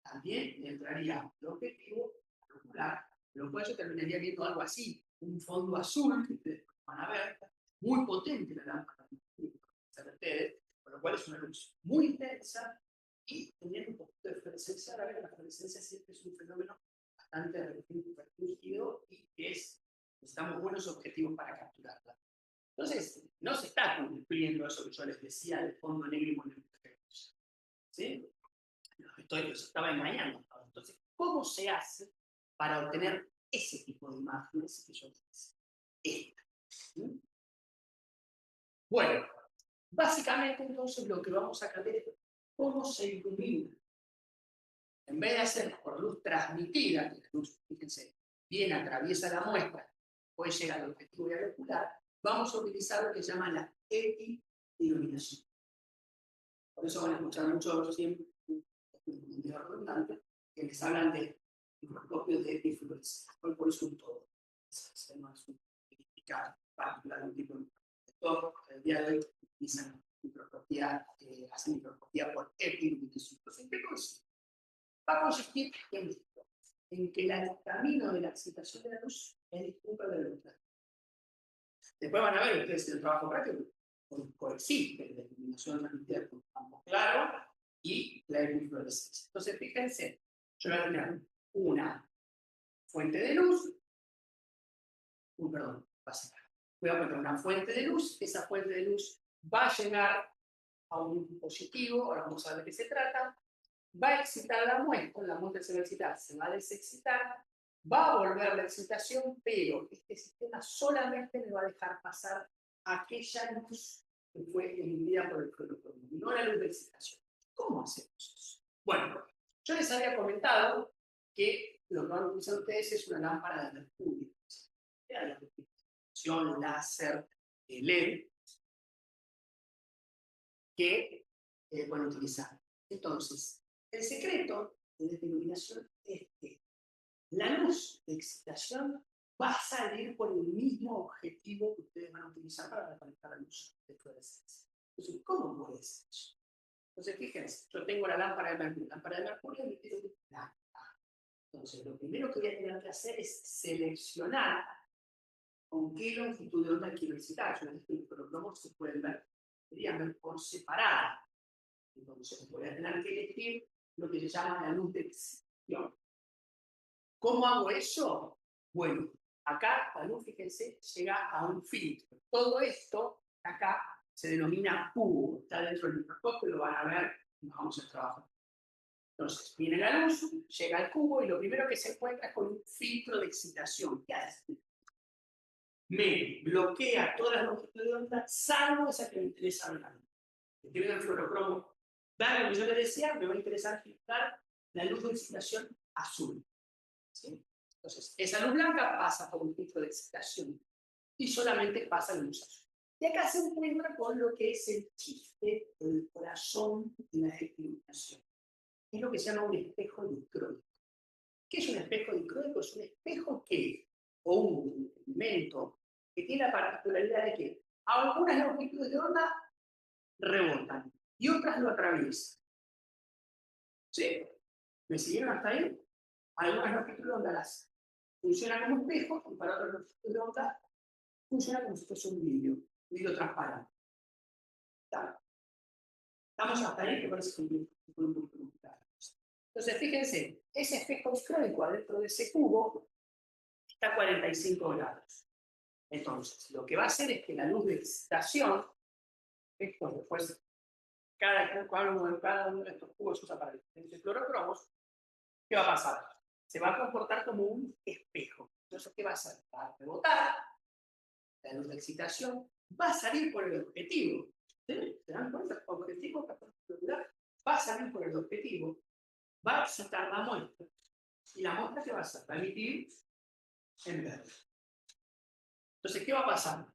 también entraría al objetivo, al ocular, lo cual yo terminaría viendo algo así, un fondo azul, que ustedes van a ver, muy potente la lámpara de ustedes, con lo cual es una luz muy intensa y teniendo un poquito de fluorescencia. Ahora la fluorescencia siempre es un fenómeno bastante restringido y que necesitamos buenos objetivos para capturarla. Entonces, no se está cumpliendo eso que yo les decía del fondo negro y mononucleosa. ¿Sí? Los estaba engañando. Entonces, ¿cómo se hace para obtener ese tipo de imágenes que yo les decía? Esta. ¿Sí? Bueno, básicamente entonces lo que vamos a cambiar es cómo se ilumina. En vez de hacer por luz transmitida, que la luz, fíjense, bien atraviesa la muestra, puede llegar al objetivo y al ocular, vamos a utilizar lo que se llama la etiluminación. Por eso van a escuchar mucho siempre, un video redundante, que les hablan de microscopios de epifluorescencia. Por eso un todo. No es un significado particular de un tipo de microscopio. El día de hoy utilizan microscopía, hacen microscopía por etiluminación. Entonces, ¿en qué consiste? Va a consistir en que el camino de la excitación de la luz es distinto de la luz. Después van a ver ustedes en el trabajo práctico, coexiste la iluminación transmitida con campo claro y la epifluorescencia. Entonces, fíjense, yo voy a tener una fuente de luz, voy a poner una fuente de luz, esa fuente de luz va a llegar a un dispositivo, ahora vamos a ver de qué se trata, va a excitar la muestra se va a excitar, se va a desexcitar, va a volver la excitación, pero este sistema solamente me va a dejar pasar aquella luz que fue emitida por el fluorocromo, no la luz de excitación. ¿Cómo hacemos eso? Bueno, yo les había comentado que lo que van a utilizar ustedes es una lámpara de mercurio, la iluminación láser LED, que van a utilizar. Entonces, el secreto de esta iluminación es que la luz de excitación va a salir por el mismo objetivo que ustedes van a utilizar para recolectar la luz de fluorescencia. Entonces, ¿cómo puede ser eso? Entonces, fíjense, yo tengo la lámpara de mercurio. La lámpara de mercurio me tiene que Entonces, lo primero que voy a tener que hacer es seleccionar con qué longitud de onda quiero excitar. Yo les explico, pero no se pueden ver, deberían ver por separado. Entonces, voy a tener que elegir lo que se llama la luz de excitación. ¿Cómo hago eso? Bueno, acá la luz, fíjense, llega a un filtro. Todo esto acá se denomina cubo. Está dentro del microscopio, lo van a ver y nos vamos a trabajar. Entonces, viene la luz, llega al cubo y lo primero que se encuentra es con un filtro de excitación. ¿Qué hace? Me bloquea todas las longitudes de onda, salvo esa que me interesa hablar. Que tiene el fluorocromo. Dale lo que yo le decía, me va a interesar filtrar la luz de excitación azul. ¿Sí? Entonces, esa luz blanca pasa por un filtro de excitación y solamente pasa la luz azul. Y acá se encuentra con lo que es el chiste, el corazón de la iluminación. Es lo que se llama un espejo dicróico. ¿Qué es un espejo dicróico? Es un espejo o un elemento que tiene la particularidad de que algunas longitudes de onda rebotan y otras lo atraviesan. ¿Sí? ¿Me siguieron hasta ahí? Algunas longitudes de onda las funciona como espejo y para otras longitudes de onda funciona como si fuese un vidrio transparente. Estamos hasta ahí, que parece un poquito complicado. Entonces, fíjense, ese espejo dicróico adentro de ese cubo está a 45 grados. Entonces, lo que va a hacer es que la luz de excitación, esto después, cada uno de estos cubos usa para diferentes fluorocromos, ¿qué va a pasar? Se va a comportar como un espejo. Entonces, ¿qué va a hacer? Va a rebotar, la luz de excitación va a salir por el objetivo. ¿Sí? ¿Se dan cuenta? El objetivo va a salir por el objetivo, va a excitar la muestra. ¿Y la muestra qué va a hacer? Va a emitir en verde. Entonces, ¿qué va a pasar?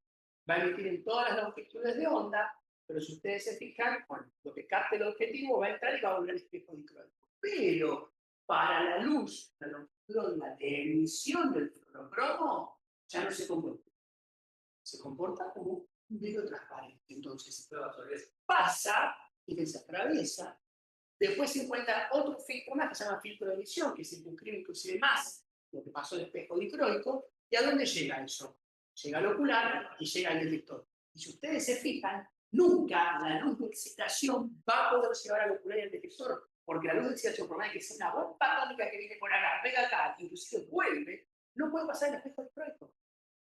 Va a emitir en todas las longitudes de onda, pero si ustedes se fijan, bueno, lo que capte el objetivo va a entrar y va a volver al espejo dicróico. Pero para la luz, la longitud de onda de emisión del fluorocromo, ya no se comporta. Se comporta como un vidrio transparente. Entonces, pasa, fíjense, atraviesa. Después se encuentra otro filtro más que se llama filtro de emisión, que circunscribe inclusive más lo que pasó en el espejo dicróico. ¿Y a dónde llega eso? Llega al ocular y llega al detector. Y si ustedes se fijan, nunca la luz de excitación va a poder llegar al ocular y al detector, porque la luz de excitación, por más que sea una bomba atómica que viene por acá, pega acá, inclusive vuelve, no puede pasar el espejo dicróico.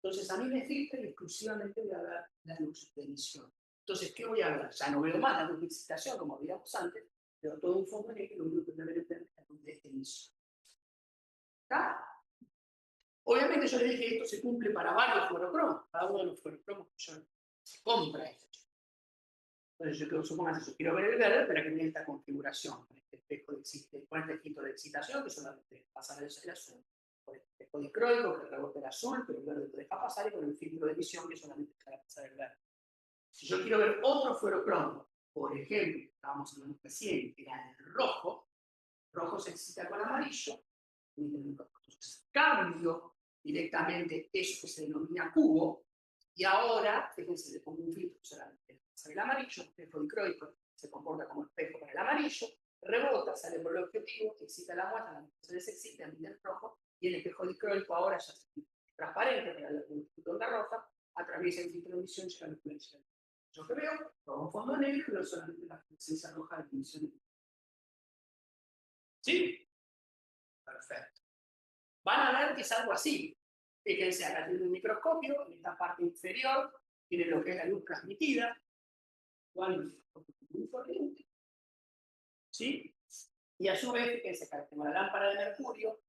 Entonces a mí me filtra y exclusivamente voy a ver la luz de emisión. Entonces, ¿qué voy a ver? Ya no veo más la luz de excitación, como veíamos antes, pero todo un fondo negro, lo único que debe ver la luz de emisión. ¿Está? Obviamente yo les dije que esto se cumple para varios fluorocromos, cada uno de los fluorocromos que yo se compra esto. Entonces yo quiero, supongan, yo quiero ver el verde para que me dé esta configuración, con este espejo con este filtro de excitación, que solamente pasa el azul, con este espejo dicróico, que rebota el azul, pero el verde lo deja pasar, y con el filtro de emisión, que solamente deja pasar el verde. Si yo quiero ver otro fluorocromo, por ejemplo, estábamos hablando recién, que era el rojo se excita con amarillo, entonces cambio directamente eso que se denomina cubo, y ahora, fíjense, le pongo un filtro solamente para el amarillo, el espejo dicróico se comporta como espejo para el amarillo, rebota, sale por el objetivo, excita la muestra, la muestra se desexcita, emite el rojo, y el espejo dicróico ahora ya es transparente para la onda roja, atraviesa el filtro de emisión y llega a la influencia. Yo que veo, todo un fondo negro, pero solamente la presencia roja de emisión. ¿Sí? Perfecto. Van a ver que es algo así. Fíjense, acá tiene un microscopio, en esta parte inferior tiene lo que es la luz transmitida, igual muy corriente, ¿sí? Y a su vez, fíjense, acá tengo la lámpara de mercurio,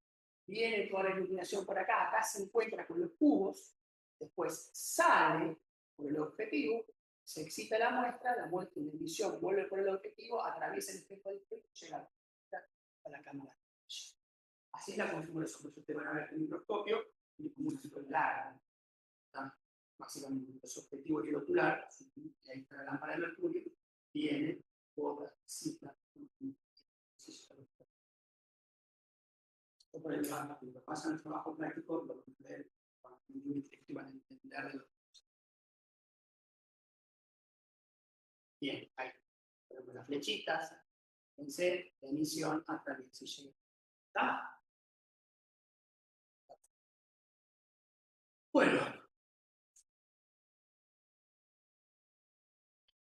viene toda la iluminación por acá, acá se encuentra con los cubos, después sale por el objetivo, se excita la muestra en emisión vuelve por el objetivo, atraviesa el espejo del espejo y llega a la cámara. Así es la configuración que ustedes van a ver en el microscopio, y como una super larga. Básicamente, los objetivos y el ocular, y ahí está la lámpara de mercurio, viene, bota, cita, por el trabajo, lo pasa en el trabajo práctico, lo van a ver, van a entender de lo que pasa. Bien, ahí tenemos las flechitas, pensé, la emisión hasta que se llegue. ¿Está? Bueno,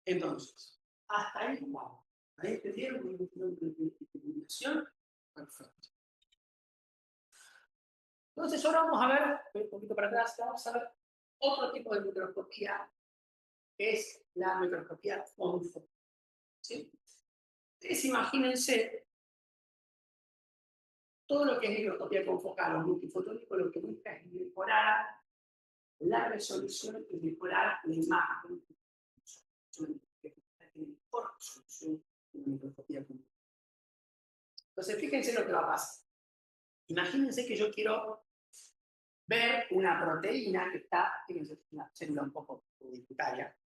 entonces, hasta ahí vamos. Ahí entendieron una iluminación. Perfecto. Entonces, ahora vamos a ver, un poquito para atrás, vamos a ver otro tipo de microscopía, que es la microscopía confocal. ¿Sí? Ustedes imagínense todo lo que es microscopía confocal o multifotónico, lo que busca es mejorar la resolución y mejorar la imagen. Mejor resolución de la microscopía confocal. Entonces, fíjense lo que va a pasar. Imagínense que yo quiero ver una proteína que está, fíjense, es una célula un poco ubicuitaria,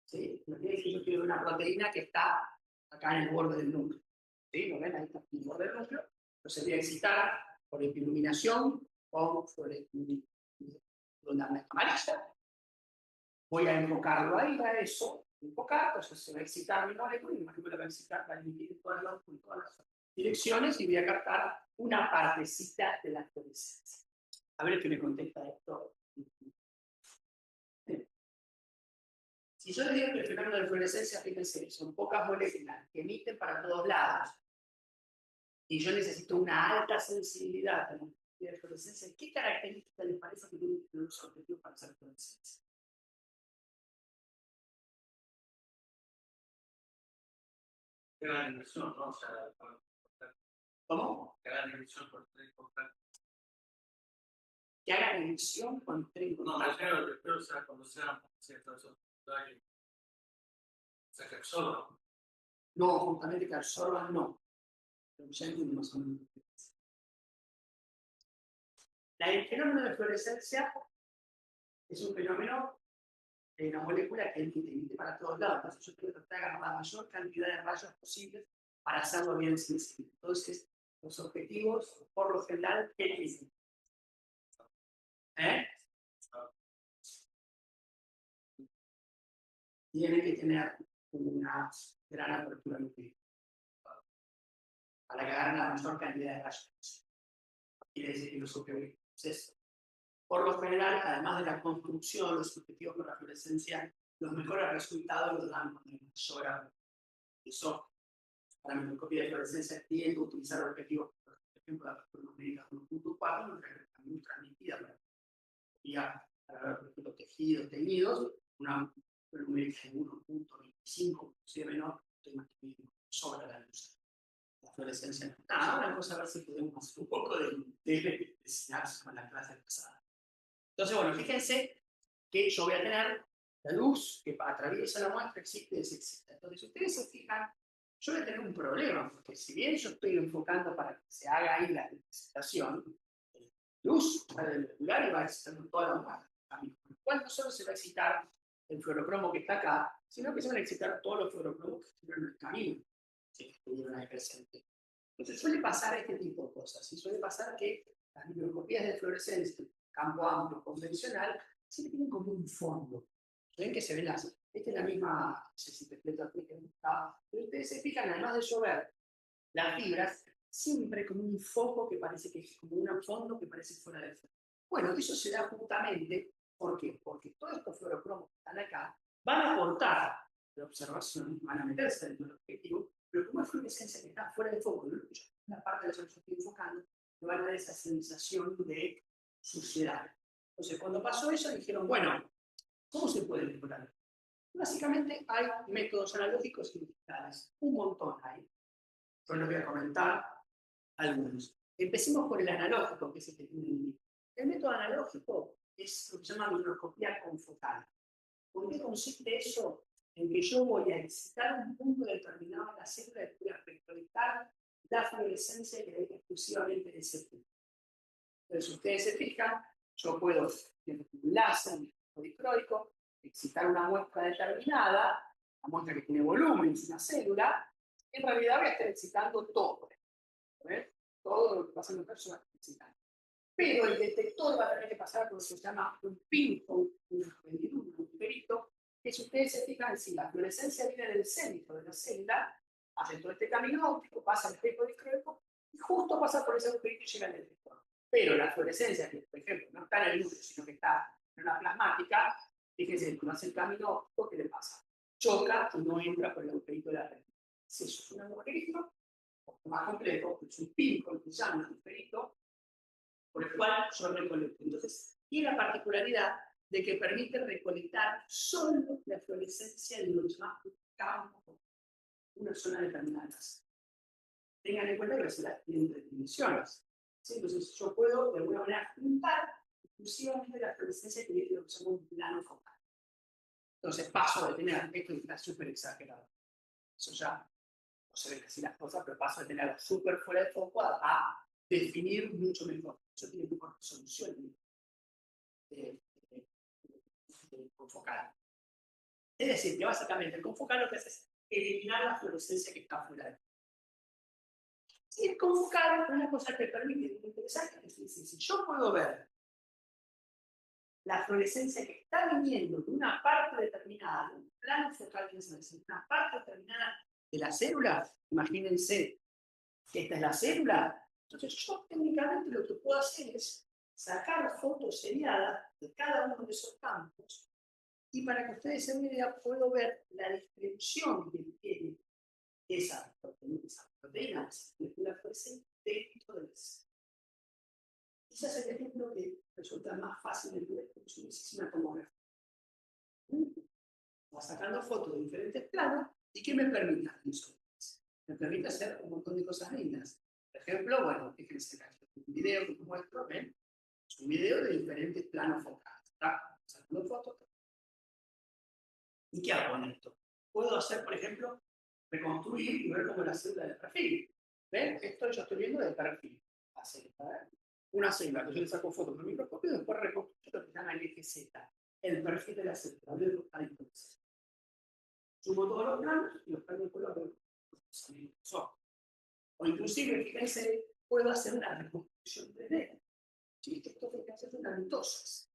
¿sí? Imagínense que yo quiero ver una proteína que está acá en el borde del núcleo, ¿sí? ¿Lo ven? Ahí está en el borde del núcleo. Entonces voy a excitar por iluminación con onda amarilla. Voy a enfocarlo ahí, a eso, enfocar, entonces se va a excitar mi molécula y mi molécula va a excitar, va a emitir en todas las direcciones y voy a captar una partecita de la fluorescencia. A ver qué me contesta esto. Si yo les digo que el fenómeno de fluorescencia, fíjense, son pocas moléculas que emiten para todos lados, y yo necesito una alta sensibilidad a la de fluorescencia, ¿qué características les parece que tiene que tener los objetivos para hacer fluorescencia? Gran inversión, ¿no? O sea, ¿Cómo? gran inversión por tener contacto. Que hagan emisión con trigo. No, me creo, o sea, cuando sean ciertas que se absorban. No, justamente que absorban, no. Pero ya entiendo más o menos. El fenómeno de fluorescencia es un fenómeno de una molécula que emite para todos lados. Entonces yo quiero tratar de agarrar la mayor cantidad de rayos posibles para hacerlo bien sensible. Entonces, los objetivos, por lo general, ¿qué dicen? Tiene que tener una gran apertura nuclear para que agarren la mayor cantidad de rayos. Quiere decir que los objetivos, por lo general, además de la construcción, los objetivos con la fluorescencia, los mejores resultados los dan con mayor apertura. Eso, para microscopía de fluorescencia, tienen que utilizar objetivos, por ejemplo, la apertura numérica 1.4, muy transmitida para ver los tejidos teñidos, una numérica de 1.25, inclusive menor, sobre la luz. La fluorescencia. Vamos a ver si podemos hacer un poco de sinapsis con la clase pasada. Entonces, bueno, fíjense que yo voy a tener la luz que atraviesa la muestra, existe y existe. Entonces, si ustedes se fijan, yo voy a tener un problema, porque si bien yo estoy enfocando para que se haga ahí la excitación, la luz sale del lugar y va excitando toda la muestra. Con lo cual no solo se va a excitar el fluorocromo que está acá, sino que se van a excitar todos los fluorocromos que estuvieron en el camino, que estuvieron ahí presentes. Entonces suele pasar este tipo de cosas, y suele pasar que las microscopías de fluorescencia, campo amplio, convencional, siempre tienen como un fondo. ¿Ven que se ven las? Esta es la misma, no sé si te explico, pero ustedes se fijan, además de llover, las fibras, siempre como un foco que parece que es como un fondo que parece fuera del fondo. Bueno, eso se da justamente, ¿por qué? Porque todos estos fluorocromos que están acá van a aportar la observación, van a meterse dentro del objetivo, pero como es fluorescencia que está fuera de foco, una parte de la que yo estoy enfocando, me va a dar esa sensación de suciedad. Entonces, cuando pasó eso, dijeron, bueno, ¿cómo se puede mejorar? Básicamente hay métodos analógicos y digitales, un montón hay. Yo les voy a comentar algunos. Empecemos por el analógico, que es el que tiene el límite. El método analógico es lo que se llama microscopía confocal. ¿Por qué consiste eso? En que yo voy a excitar un punto determinado de la célula y voy a recolectar la fluorescencia que debe exclusivamente de ese punto. Entonces, si ustedes se fijan, yo puedo tener un láser dicróico, excitar una muestra determinada, una muestra que tiene volumen, es una célula, en realidad voy a estar excitando todo. ¿Ves? Todo lo que pasa en la persona está excitando. Pero el detector va a tener que pasar por lo que se llama un ping-pong, un perito, que si ustedes se fijan, si la fluorescencia viene del centro de la célula, hace todo este camino óptico, pasa el espejo dicroico y justo pasa por ese agujerito y llega al detector. Pero la fluorescencia, que por ejemplo no está en el núcleo, sino que está en una plasmática, fíjense, cuando hace el camino óptico, ¿qué le pasa? Choca y no entra por el agujerito de la red. Si eso es un agujerito, un poco más complejo, es un ping-pong que se llama un agujerito, por el cual yo recolecto. Entonces, tiene la particularidad de que permite recolectar solo la fluorescencia de los más campos, una zona determinada. Tengan en cuenta que las células tienen tres dimensiones. ¿Sí? Entonces, yo puedo de alguna manera juntar exclusivamente la fluorescencia que viene de lo que se llama un plano focal. Entonces, paso de tener esto que está súper exagerado. Eso ya no se ven así las cosas, pero paso de tener algo súper fuera de foco a definir mucho mejor. Eso tiene mejor resolución confocal. Es decir, que básicamente el confocal lo que hace es eliminar la fluorescencia que está fuera de. Y el confocal es una cosa que permite, muy interesante, es decir, si yo puedo ver la fluorescencia que está viniendo de una parte determinada, de un plano focal, que es decir, una parte determinada de la célula, imagínense que esta es la célula, entonces yo técnicamente lo que puedo hacer es sacar fotos seriadas de cada uno de esos campos Y para que ustedes se den una idea, puedo ver la distribución que tiene esa proteína, esa molécula fluorescente dentro del cerebro. Ese es el ejemplo que resulta más fácil de entender como si hubiese una tomografía. Va sacando fotos de diferentes planos y que me permita me permite hacer un montón de cosas lindas. Por ejemplo, bueno, fíjense acá, un video que os muestro, ¿ven? Es un video de diferentes planos focales. ¿Está? Sacando fotos. ¿Y qué hago con esto? Puedo hacer, por ejemplo, reconstruir y ver cómo es la célula de perfil. ¿Ven? Esto yo estoy viendo de perfil. Una célula que yo le saco fotos con el microscopio y después reconstruyo lo que se llama el eje Z, el perfil de la célula. Sumo todos los planos y los cambio de color. O inclusive, fíjense, puedo hacer una reconstrucción 3D. ¿Sí? Esto que hace es una mitosis,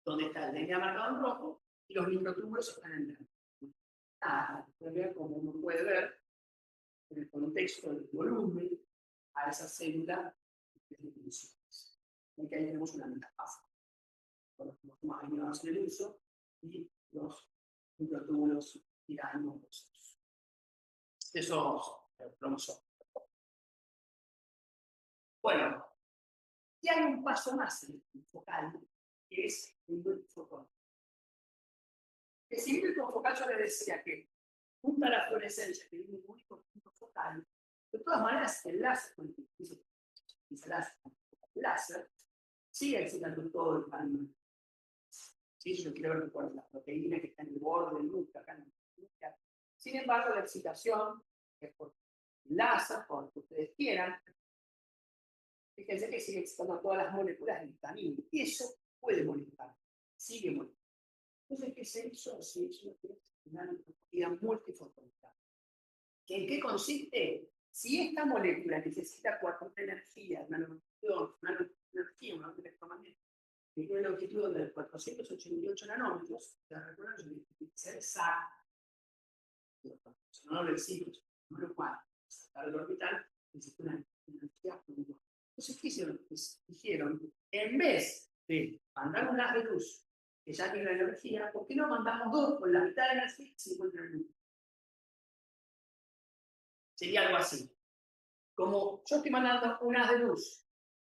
donde está el DNA marcado en rojo y los microtúbulos están en blanco. Pueden ver como uno puede ver en el contexto del volumen a esa célula de dimensiones. Y que ahí tenemos una metafase. Con los más eliminados en el uso y los microtúbulos tirando esos cromosomas. Bueno, y hay un paso más en el focal, que es el multifotón. Que si bien el confocal yo le decía que junta la fluorescencia que tiene un único punto focal, de todas maneras el láser, con el láser sigue excitando todo el panel. ¿Sí? Yo quiero ver cuál es la proteína que está en el borde del núcleo, acá en el núcleo. Sin embargo, la excitación es por láser, por lo que ustedes quieran. Fíjense que sigue excitando todas las moléculas del vitamina. Y eso puede molestar, sigue molestando. Entonces, ¿qué se hizo? Se hizo una metodología multifotónica. ¿En qué consiste? Si esta molécula necesita cualquier energía, una energía, una electromagnética, que tiene la longitud de 488 nanómetros, te recuerdan que tiene que ser exacta. No lo decimos, no lo cual, sacar el orbital, necesita una energía puntual. Entonces, ¿qué hicieron? Pues dijeron, en vez de mandar un haz de luz que ya tiene la energía, ¿por qué no mandamos dos con la mitad de la energía y se encuentra el mundo? Sería algo así. Como yo estoy mandando un haz de luz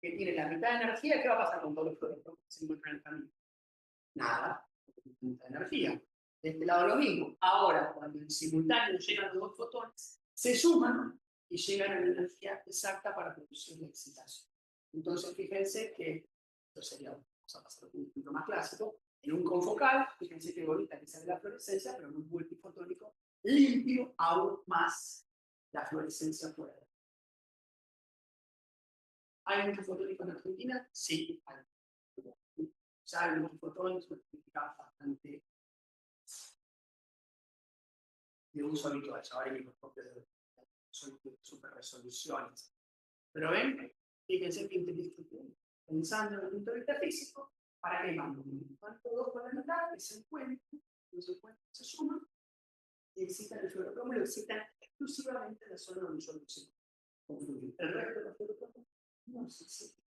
que tiene la mitad de energía, ¿qué va a pasar con todos los protones que se encuentran en el camino? Nada, porque tiene la mitad de energía. De este lado lo mismo. Ahora, cuando en simultáneo llegan los dos fotones, se suman y llegan a la energía exacta para producir la excitación. Entonces, fíjense que esto sería, vamos a pasar a un ejemplo más clásico, en un confocal, fíjense que bonita que sale la fluorescencia, pero en un multifotónico limpio aún más la fluorescencia fuera. ¿Hay multifotónicos en Argentina? Sí, hay. Ya el multifotón es una técnica bastante de uso habitual. Ya hay microscopios de super resoluciones. Pero ven, fíjense que pensando en el punto de vista físico, ¿para qué mando? Mando dos con la mitad, que se encuentran, se suman y excitan el fluorocromo, lo excitan exclusivamente en la zona donde yo lo sé confluir. El resto de los fluorocromos no se excitan.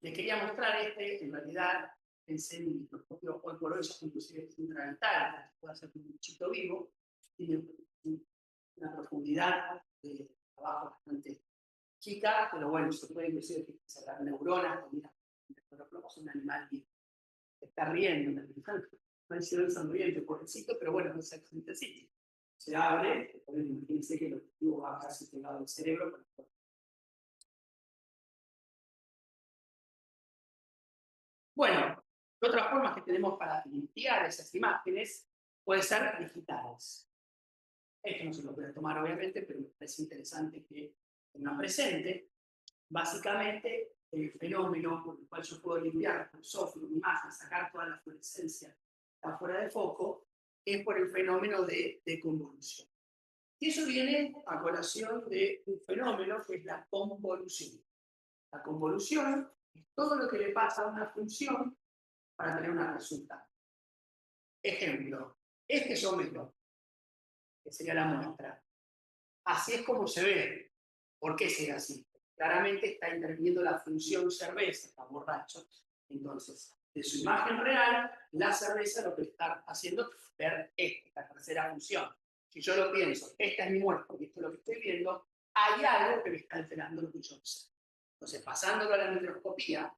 Les quería mostrar en realidad pensé en mi microscopio hoy por hoy, ya inclusive es intradental, puede hacer un bichito vivo, tiene una profundidad de trabajo bastante chica, pero bueno, se puede inclusive sacar neuronas, mira, el cloroplasto es un animal que está riendo, no es un sonriente, pobrecito, pero bueno, no es exactamente así. Se abre, imagínense que el objetivo va casi pegado al cerebro. Bueno, otras formas que tenemos para limpiar esas imágenes pueden ser digitales. Esto no se lo voy a tomar obviamente, pero me parece interesante que tengan presente. Básicamente, el fenómeno por el cual yo puedo limpiar con software, una imagen, sacar toda la fluorescencia que está fuera de foco, es por el fenómeno de convolución. Y eso viene a colación de un fenómeno que es la convolución. La convolución es todo lo que le pasa a una función para tener una resultado. Ejemplo, este sometro, que sería la muestra. Así es como se ve. ¿Por qué será así? Claramente está interviniendo la función cerveza, está borracho, Entonces, de su imagen real, la cerveza lo que está haciendo es ver esta tercera función. Si yo lo pienso, esta es mi muestra y esto es lo que estoy viendo, hay algo que me está alterando lo que yo observo. Entonces, pasándolo a la microscopía,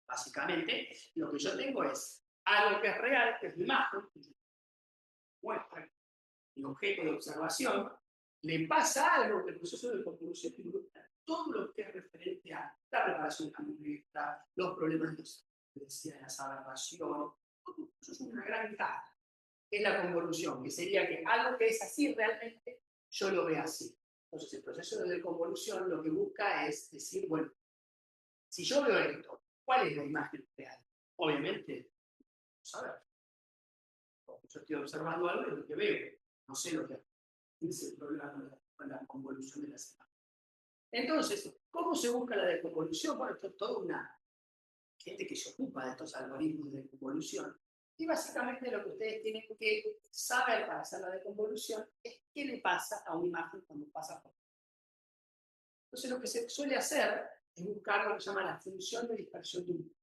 básicamente, lo que yo tengo es algo que es real, que es mi imagen, muestra, mi objeto de observación, le pasa algo que el proceso de convolución involucra todo lo que es referente a la preparación de la muestra, los problemas de las aberraciones, eso es una gran caja, que es la convolución, que sería que algo que es así realmente, yo lo veo así. Entonces, el proceso de convolución lo que busca es decir, bueno, si yo veo esto, ¿cuál es la imagen real? Obviamente, saber. Porque yo estoy observando algo y lo que veo, no sé lo que es el problema con la convolución de las imágenes. Entonces, ¿cómo se busca la deconvolución? Bueno, esto es toda una gente que se ocupa de estos algoritmos de deconvolución. Y básicamente lo que ustedes tienen que saber para hacer la deconvolución es qué le pasa a una imagen cuando pasa por. Entonces, lo que se suele hacer es buscar lo que se llama la función de dispersión de un punto.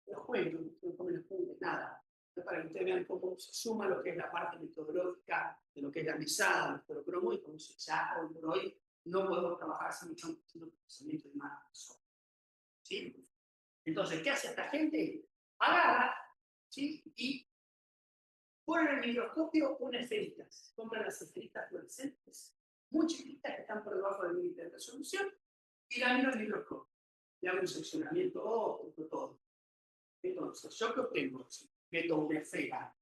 Los cuento, no me los puntos, nada. Para que ustedes vean cómo se suma lo que es la parte metodológica de lo que es la mesada, el heterocromo, y cómo se ya hoy por hoy no podemos trabajar sin mucho procesamiento de imágenes. ¿Sí? Entonces, ¿qué hace esta gente? Agarra, ¿sí? Y pone en el microscopio unas esferitas. Compran las esferitas fluorescentes, muy chiquitas, que están por debajo del límite de resolución, y la miro en el microscopio. Le hago un seccionamiento óptico, todo. Entonces, ¿yo qué obtengo? Meto una esfera.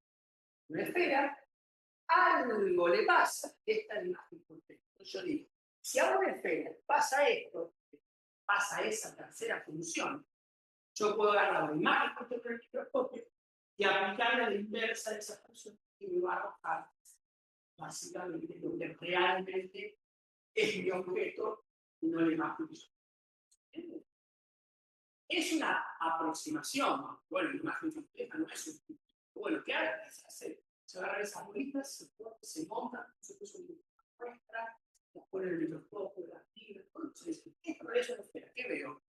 Una esfera, algo le pasa, esta es la imagen que obtengo. Yo digo, si a una esfera pasa esto, pasa esa tercera función, yo puedo agarrar la imagen que tengo en el microscopio y aplicarle a la inversa de esa función y me va a arrojar básicamente lo que realmente es mi objeto y no la imagen que yo. Es una aproximación, bueno, la imagen compleja no es un. Bueno, ¿qué hace? Se agarran esas bolitas, se montan, se puso una muestra, las pone en el microscopio, las tira, bueno, se dice, esto es una esfera, ¿qué veo?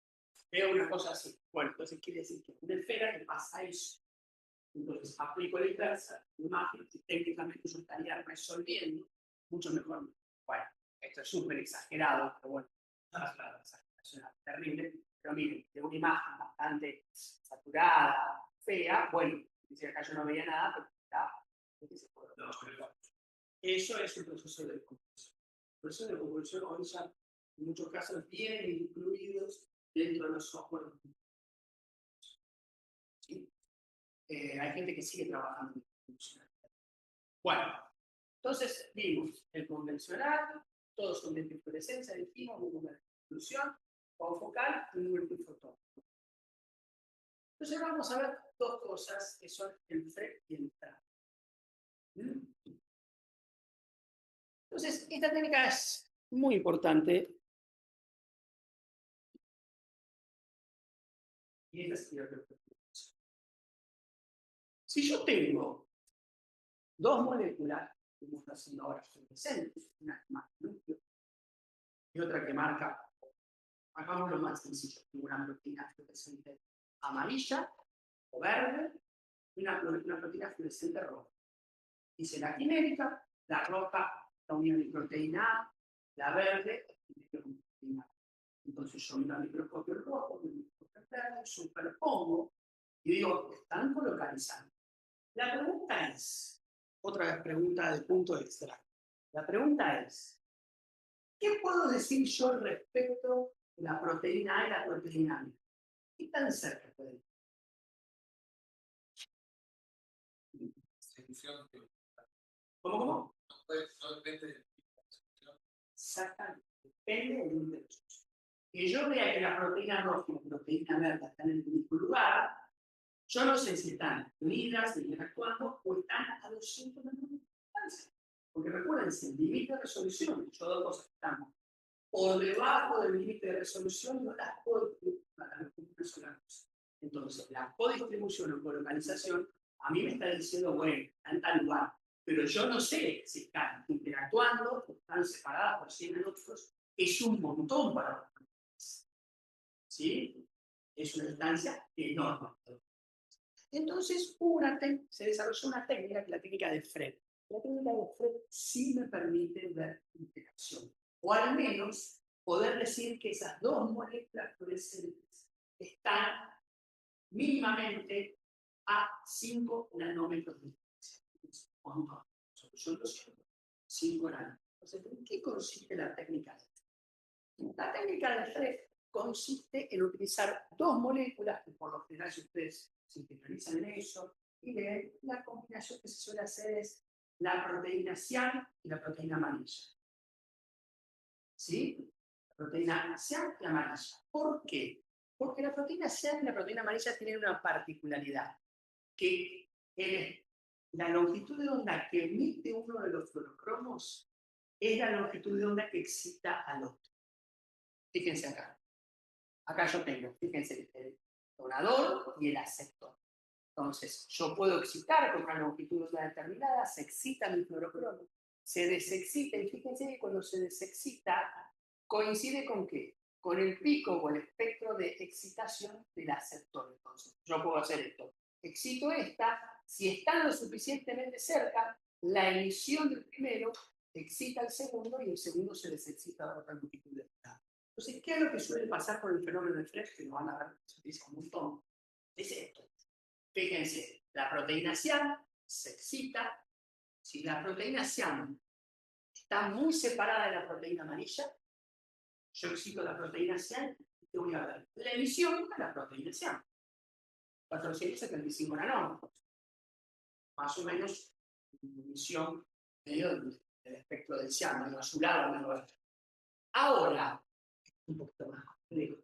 Veo una cosa así. Bueno, entonces quiere decir que una esfera que pasa eso. Entonces aplico la inversa, la imagen que técnicamente yo estaría resolviendo mucho mejor. Bueno, esto es súper exagerado, pero bueno, la exageración es terrible. Pero miren, de una imagen bastante saturada, fea, bueno, dice acá yo no veía nada, pero eso es un proceso de convolución. El proceso de convolución hoy ya en muchos casos vienen incluidos dentro de los software. ¿Sí? Hay gente que sigue trabajando en convolución. Bueno, entonces vimos el convencional, todos son de fluorescencia, dijimos, una convolución, confocal y multifotón. Entonces vamos a ver dos cosas que son el FRE y el TRA. Entonces, esta técnica es muy importante. Y esta es la perspectiva. Si yo tengo dos moléculas, como está haciendo ahora fluorescentes, una que marca núcleo y otra que marca, hagamos lo más sencillo, una proteína fluorescente amarilla o verde y una proteína fluorescente roja. Dice la quimérica, la roja la unión de proteína A, la verde la proteína A. Entonces yo miro al microscopio rojo, el microscopio verde, superpongo y digo, están colocalizando. La pregunta es, otra vez pregunta de punto extra. La pregunta es, ¿qué puedo decir yo respecto de la proteína A y la proteína B? ¿Qué tan cerca pueden estar? ¿Cómo? Exactamente. Depende del número de resolución. Que yo vea que la proteína roja y la proteína verde están en el mismo lugar, yo no sé si están unidas, interactuando o están a 200 metros de distancia. Porque recuérdense, el límite de resolución, yo dos cosas que estamos por debajo del límite de resolución, no las puedo distribuir para una sola cosa. Entonces, la codistribución o colocalización a mí me está diciendo, bueno, están en tal lugar, pero yo no sé si están interactuando o están separadas por 100 minutos. Es un montón para los países. ¿Sí? Es una distancia enorme. Entonces se desarrolló una técnica, que es la técnica de Fred. La técnica de Fred sí me permite ver interacción, o al menos poder decir que esas dos moléculas fluorescentes están mínimamente a 5 nanómetros de distancia. ¿Cuánto? Yo lo siento, 5 nanómetros. Entonces, ¿en qué consiste la técnica de Fred? La técnica de Fred consiste en utilizar dos moléculas, que por lo general si ustedes se interiorizan en eso, y ven, la combinación que se suele hacer es la proteína cian y la proteína amarilla. ¿Sí? La proteína cian y amarilla. ¿Por qué? Porque la proteína cian y la proteína amarilla tienen una particularidad, que la longitud de onda que emite uno de los fluorocromos es la longitud de onda que excita al otro. Fíjense acá. Acá yo tengo, fíjense, el donador y el aceptor. Entonces, yo puedo excitar con una longitud de onda determinada, se excita mi fluorocromo, se desexcita, y fíjense que cuando se desexcita, coincide con qué? Con el pico o el espectro de excitación del aceptor. Entonces, yo puedo hacer esto. Excito esta, si están lo suficientemente cerca, la emisión del primero excita al segundo y el segundo se desexcita a otra longitud de onda. Entonces, ¿qué es lo que suele pasar con el fenómeno de Fred? Que lo van a ver, se utiliza un montón. Es esto. Fíjense, la proteína cian se excita. Si la proteína cian está muy separada de la proteína amarilla, yo excito la proteína cian y te voy a ver la emisión de la proteína cian. 475 nanómetros. Más o menos una emisión medio del espectro del cian, medio azulado, medio verde. Ahora, un poquito más complejo,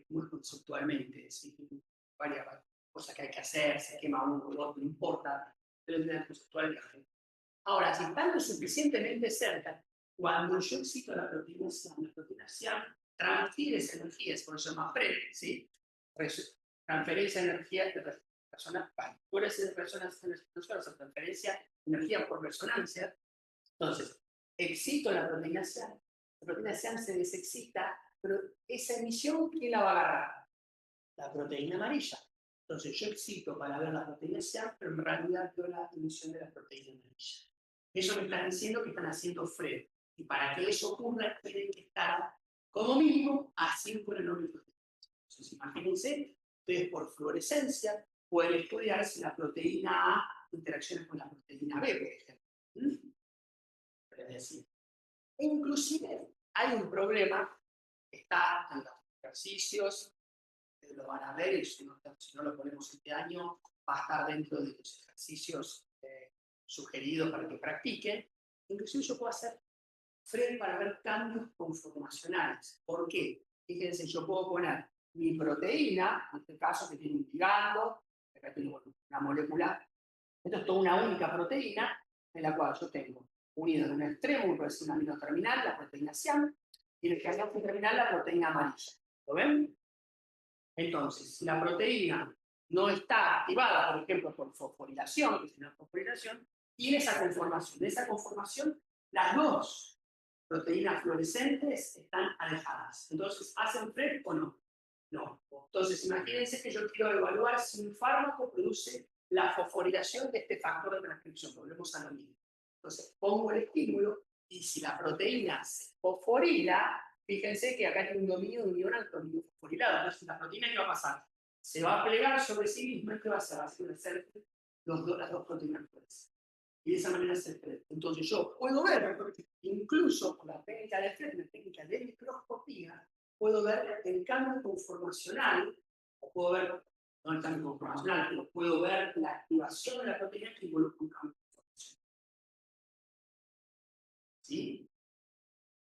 muy conceptualmente, ¿sí? Varias cosas que hay que hacer, se quema uno, el otro, no importa, pero es una conceptualmente. Ahora, si están lo suficientemente cerca, cuando yo excito la proteína cian transfiere esa energía, es por eso se llama FRED, ¿sí? Transferencia de energía de personas, puede ser resonancia, transferencia de energía por resonancia. Entonces, excito la proteína cian se desexcita, pero esa emisión, ¿quién la va a agarrar? La proteína amarilla. Entonces, yo excito para ver la proteína cian, pero en realidad veo la emisión de la proteína amarilla. Eso me están diciendo que están haciendo Fred. Y para que eso ocurra, tienen que estar como mínimo a 5 nanómetros. Entonces, imagínense, ustedes por fluorescencia pueden estudiar si la proteína A interacciona con la proteína B, por ejemplo. Es decir, inclusive hay un problema que está en los ejercicios, lo van a ver, y si no lo ponemos este año, va a estar dentro de los ejercicios sugeridos para que practiquen. Inclusive yo puedo hacer Fred para ver cambios conformacionales. ¿Por qué? Fíjense, yo puedo poner mi proteína, en este caso que tiene un ligando, acá tengo una molécula, esto es toda una única proteína, en la cual yo tengo unido en un extremo, puede ser un amino terminal, la proteína cian, y en el enlace terminal la proteína amarilla. ¿Lo ven? Entonces, si la proteína no está activada, por ejemplo, por fosforilación, que es una fosforilación, tiene esa conformación. De esa conformación, las dos proteínas fluorescentes están alejadas. Entonces, ¿hacen Fred o no? No. Entonces, imagínense que yo quiero evaluar si un fármaco produce la fosforilación de este factor de transcripción. Volvemos a lo mismo. Entonces, pongo el estímulo y si la proteína se fosforila, fíjense que acá hay un dominio de unión al dominio fosforilado. Entonces, la proteína, ¿qué va a pasar? Se va a plegar sobre sí misma. ¿Qué va a hacer? Va a hacer las dos proteínas fluorescentes. Y de esa manera se Fred. Entonces, yo puedo ver, incluso con la técnica de Fred, la técnica de microscopía, puedo ver el cambio conformacional, o puedo ver, no el cambio conformacional, pero puedo ver la activación de la proteína que involucra un cambio conformacional. ¿Sí?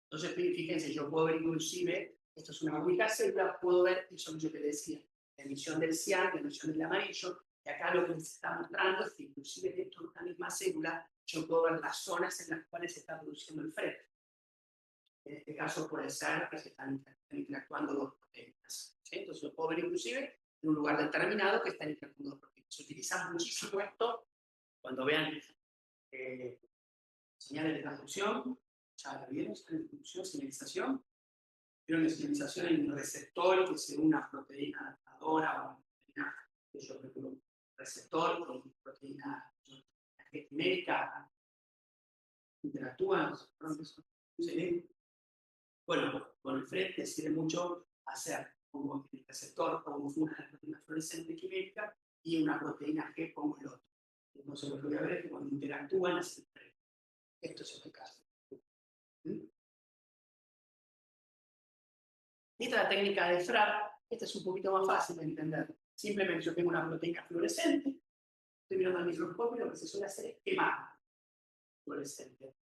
Entonces, fíjense, yo puedo ver inclusive, esto es una única célula, puedo ver, eso es lo que decía, la emisión del cian, la emisión del amarillo, y acá lo que se está mostrando es que inclusive dentro de esta misma célula, yo puedo ver las zonas en las cuales se está produciendo el Fred. En este caso puede ser que se están interactuando dos proteínas. ¿Sí? Entonces lo puedo ver inclusive en un lugar determinado que están interactuando dos proteínas. Se utiliza muchísimo esto cuando vean señales de transducción, ya lo vieron, señales de transducción, señalización. Pero en señalización hay un receptor que según una proteína adaptadora o una proteína que yo recuerdo, receptor con proteína genérica interactúan. ¿Sí? Bueno, con el frente sirve mucho hacer como el receptor como una proteína fluorescente química y una proteína G como el otro. Entonces lo que voy a ver es que cuando interactúan hacen frente. Esto es el caso. Esta es la técnica de FRAP. Esta es un poquito más fácil de entender. Simplemente yo tengo una proteína fluorescente, estoy mirando al microscopio, lo que se suele hacer es quemar fluorescente.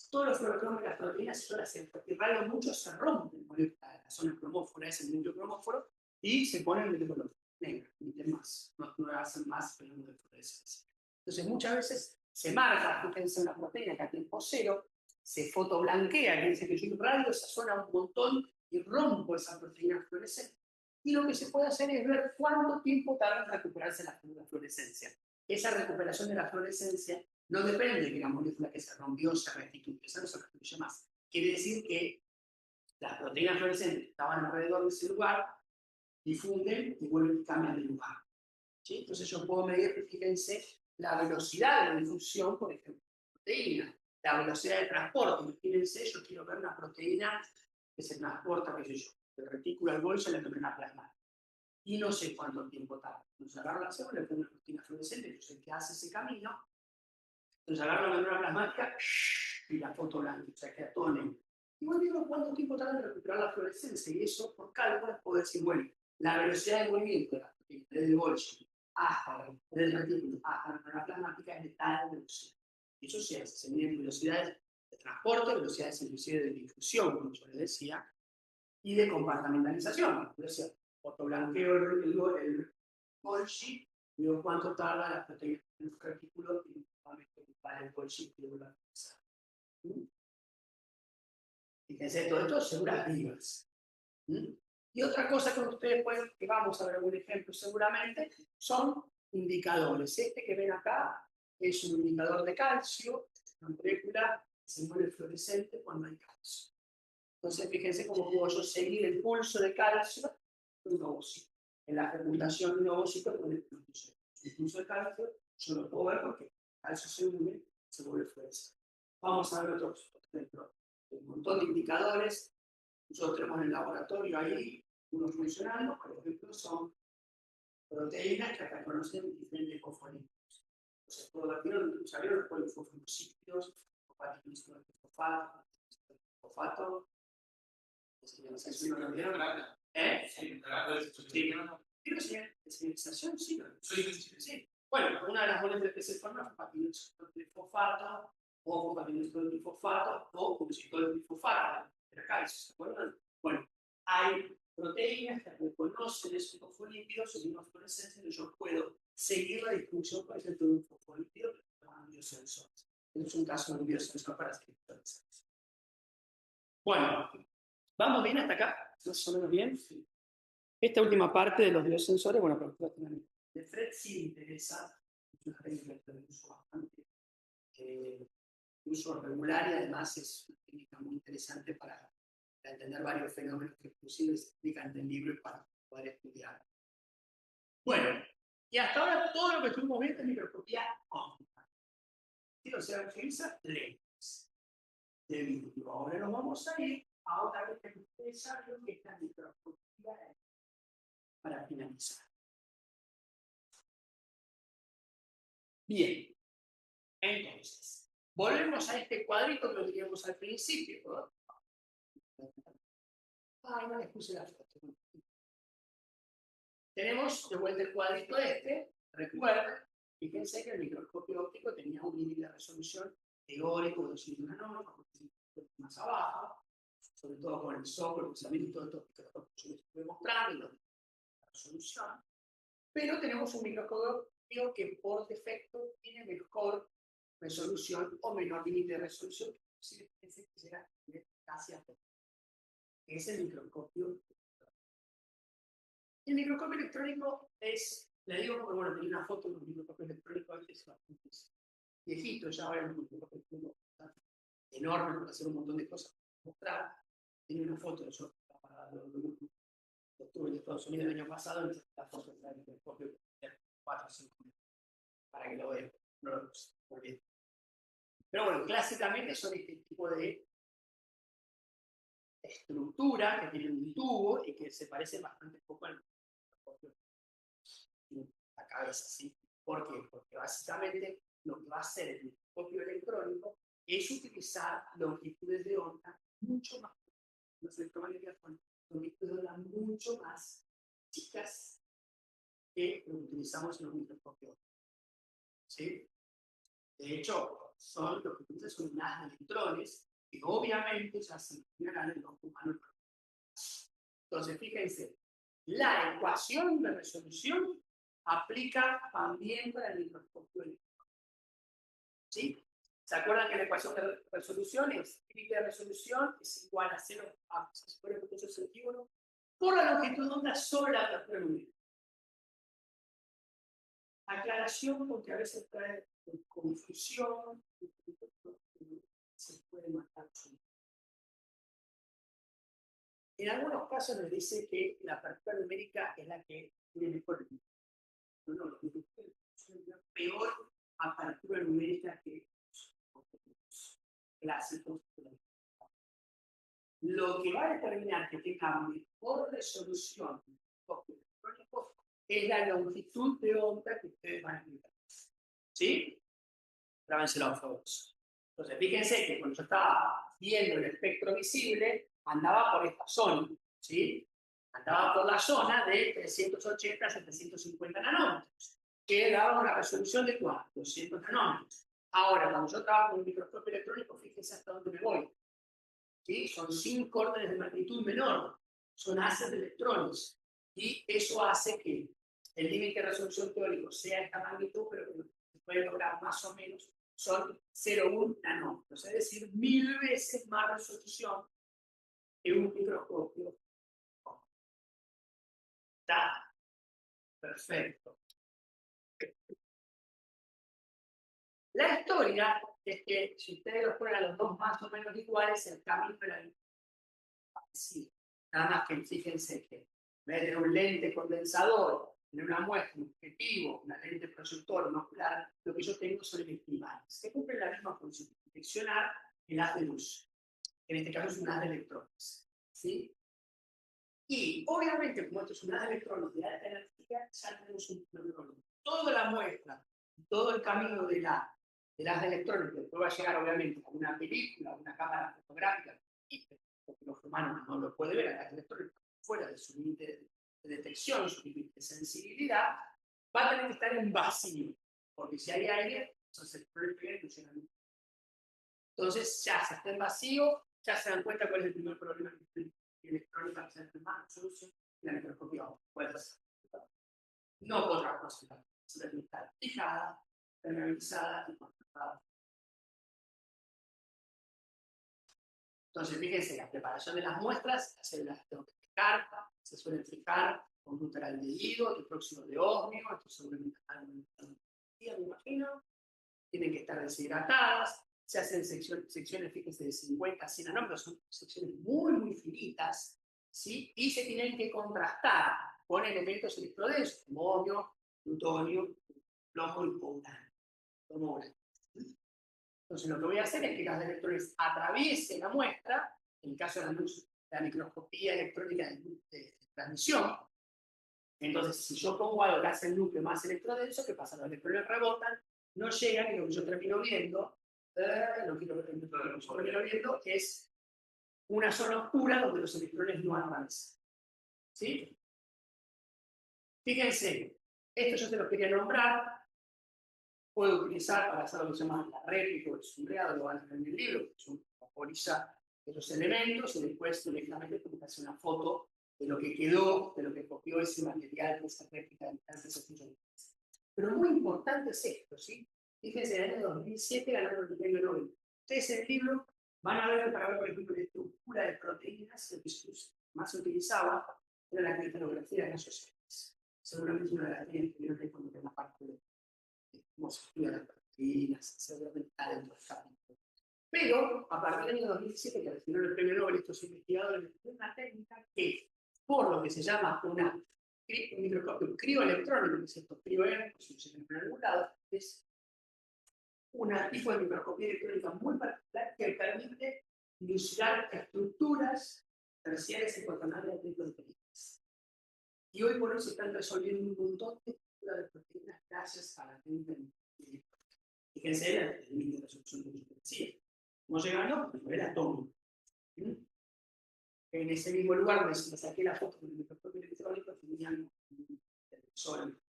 Todos los fluorocromos de las proteínas se suelen hacer, porque irradian mucho, se rompen con la zona cromófora, es el núcleo cromóforo, y se ponen de color negro, ni más, no hacen más fenómeno de fluorescencia. Entonces muchas veces se marca, fíjense, una proteína que a tiempo cero se fotoblanquea, que dice que yo irradio esa zona un montón y rompo esa proteína fluorescente. Y lo que se puede hacer es ver cuánto tiempo tarda en recuperarse la fluorescencia. Esa recuperación de la fluorescencia no depende de que la molécula que se rompió se restituye, esa no se restituye más. Quiere decir que las proteínas fluorescentes que estaban alrededor de ese lugar difunden y vuelven y cambian de lugar. ¿Sí? Entonces yo puedo medir, fíjense, la velocidad de la difusión, por ejemplo, de proteína, la velocidad de transporte. Imagínense, yo quiero ver una proteína que se transporta, qué sé yo, del retículo al bolso a la membrana plasmática. Y no sé cuánto tiempo tarda. Entonces agarro la célula, le pongo una proteína fluorescente, yo sé que hace ese camino. Entonces agarro la membrana plasmática y la foto blanca, o sea, queda todo negro. Igual digo cuánto tiempo tarda en recuperar la fluorescencia, y eso por cálculo puedo decir, bueno, la velocidad de movimiento de la proteína, desde el bolso hasta el retículo, hasta la membrana plasmática es de tal velocidad. Y eso se miden velocidades de transporte, velocidades inclusive de difusión, como yo les decía, y de compartimentalización. Entonces, fotoblanqueo el Golgi, digo cuánto tarda la proteína en el retículo y para el Golgi que vuelva a empezar. Fíjense, todo esto seguras vivas. Y otra cosa que ustedes pueden, que vamos a ver un ejemplo seguramente, son indicadores. Este que ven acá es un indicador de calcio, una molécula que se mueve fluorescente cuando hay calcio. Entonces, fíjense cómo puedo yo seguir el pulso de calcio de un ovocito. En la fecundación de un ovocito con el pulso de calcio, yo lo puedo ver porque el calcio se vuelve fluorescente. Vamos a ver otros ejemplos. Un montón de indicadores. Nosotros tenemos en el laboratorio ahí, unos funcionando, por ejemplo, son proteínas que reconocen diferentes fosfolípidos. Entonces, puedo batir los polifosfolípidos, fosfato, señalización, sí. Bueno, una de las moléculas que se forma es papilositol trifosfato, o papilositol trifosfato, o pulsitol trifosfato, de calcio, ¿se acuerdan? Bueno, hay proteínas que reconocen esos fosfolípidos en una fluorescencia, y yo puedo seguir la distribución, por ejemplo, de un fosfolípido que se llama biosensores. Es un caso de un biosensor para escriptores. Bueno, ¿vamos bien hasta acá? ¿Más o menos bien? Sí. Esta última parte de los biosensores, bueno, para ustedes también. De Fred sí interesa, es una técnica de uso bastante uso regular, y además es una técnica muy interesante para entender varios fenómenos que inclusive se explican en el libro para poder estudiar. Bueno, y hasta ahora todo lo que estuvimos viendo es microscopía óptica. O sea, utiliza lentes de vidrio. Ahora nos vamos a ir a otra vez que ustedes saben que es la microscopía para finalizar. Bien, entonces, volvemos a este cuadrito que lo teníamos al principio, ¿no? Ay, no les puse la foto. Tenemos de vuelta el cuadrito este, recuerden, fíjense que el microscopio óptico tenía un límite de resolución teórico de 200 nanómetros, más abajo, sobre todo con el software, el procesamiento de todos estos microscopios que yo les estoy mostrando, la resolución. Pero tenemos un microscopio que por defecto tiene mejor resolución o menor límite de resolución, que llega casi a todo. Es el microscopio. El microscopio electrónico es, le digo porque bueno, tenía una foto de un microscopio electrónico antes, viejito, ya ahora es un microscopio electrónico enorme para hacer un montón de cosas, mostrar. Tenía una foto de eso lo estuve en Estados Unidos el año pasado, en la foto del microscopio 4 o 5 minutos, para que lo vean. No lo puse, muy bien. Pero bueno, clásicamente son este tipo de estructura que tienen un tubo y que se parece bastante poco al microscopio en la cabeza, ¿sí? ¿Por qué? Porque básicamente lo que va a hacer el microscopio electrónico es utilizar longitudes de onda mucho más, los electromagnéticos con longitudes de onda mucho más chicas que lo que utilizamos en los microscopios, ¿sí? De hecho, son lo que utilizan son unas electrones que obviamente ya se encuentran en el ojo humano. Entonces, fíjense, la ecuación de resolución aplica también para el microscopio electrónico. ¿Sí? ¿Se acuerdan que la ecuación de resolución es límite de resolución es igual a 0 a x² por la longitud de onda sobre la apertura numérica? Aclaración, porque a veces trae confusión, se puede matar. En algunos casos nos dice que la apertura numérica es la que tiene mejor. No, los microscopios son la peor apertura numérica que los clásicos. Lo que va a determinar que tenga mejor resolución electrónico es la longitud de onda que ustedes van a aplicar. ¿Sí? Grábenselo, por favor. Entonces, fíjense que cuando yo estaba viendo el espectro visible, andaba por esta zona, ¿sí? Andaba por la zona de 380 a 750 nanómetros, que daba una resolución de ¿cuánto? 200 nanómetros. Ahora, cuando yo trabajo con un microscopio electrónico, fíjense hasta dónde me voy. ¿Sí? Son 5 órdenes de magnitud menor, son haces de electrones, y eso hace que el límite de resolución teórico sea esta magnitud, pero que se puede lograr más o menos son 0,1 nanómetros, es decir, 1000 veces más resolución que un microscopio. Está perfecto. La historia es que si ustedes los ponen a los dos más o menos iguales, el camino era parecido. Nada más que fíjense que en vez de un lente condensador, en una muestra, un objetivo, una lente proyector, un ocular, lo que yo tengo son electroimanes, que cumplen la misma función, deteccionar el haz de luz. En este caso es un haz de electrones. ¿Sí? Y obviamente, como esto es un haz de electrones de alta energía, ya tenemos un problema. Toda la muestra, todo el camino de las de electrones, que después va a llegar obviamente a una película, a una cámara fotográfica, porque los humanos no lo pueden ver, a las electrones fuera de su límite de detección, su límite de sensibilidad, va a tener que estar en vacío, porque si hay aire, esos electrones no llegan. Entonces, ya se está en vacío, ya se dan cuenta cuál es el primer problema electrónica que se hace más solución, la microscopía puede ser. No podrá procesar, está fijada, permeabilizada y controlada. Entonces, fíjense, la preparación de las muestras, las tengo que fijar, se suelen fijar con butaraldehído, el próxido de osmio, esto seguramente me imagino, tienen que estar deshidratadas, se hacen secciones, fíjense, de 50 a 100 nanómetros, son secciones muy, muy finitas, ¿sí? Y se tienen que contrastar con elementos electrodensos, como osmio, plutonio, plomo y plomo. Entonces, lo que voy a hacer es que los electrones atraviesen la muestra, en el caso de la luz, la microscopía electrónica de transmisión. Entonces, si yo pongo algo que hace el núcleo más electrodenso, ¿qué pasa? Los electrones rebotan, no llegan, y lo que yo termino viendo, es una zona oscura donde los electrones no avanzan. ¿Sí? Fíjense, esto yo se lo quería nombrar. Puedo utilizar para hacer lo que se llama la réplica o el subrayado, lo van a ver en el libro, que son vaporiza esos elementos y después directamente tengo hacer una foto de lo que quedó, de lo que copió ese material de esa réplica de esos millones. Pero muy importante es esto, ¿sí? Fíjense, en el año 2007 ganaron el premio Nobel. Ustedes en el libro van a ver, para ver, por ejemplo, la estructura de proteínas, lo que más se utilizaba era la cristalografía de las sociedades. Seguramente una de las líneas que vieron cuando era parte de cómo se estudia las proteínas, seguramente está dentro del capítulo. Pero a partir del año 2017, que recibieron el premio Nobel estos investigadores, de una técnica que, por lo que se llama un microscopio crioelectrónico, que es esto, crioelectrónico, si se ven en algún lado, es un tipo de microscopía electrónica muy particular que permite dilucidar estructuras terciarias y cuaternarias de proteínas. Y hoy por hoy se están resolviendo un montón de estructuras de proteínas gracias a la técnica de fíjense el límite de resolución de superficie. ¿Cómo llegando? A nivel atómico. En ese mismo lugar donde se saqué la foto del microscopio electrónico, tenían el sol,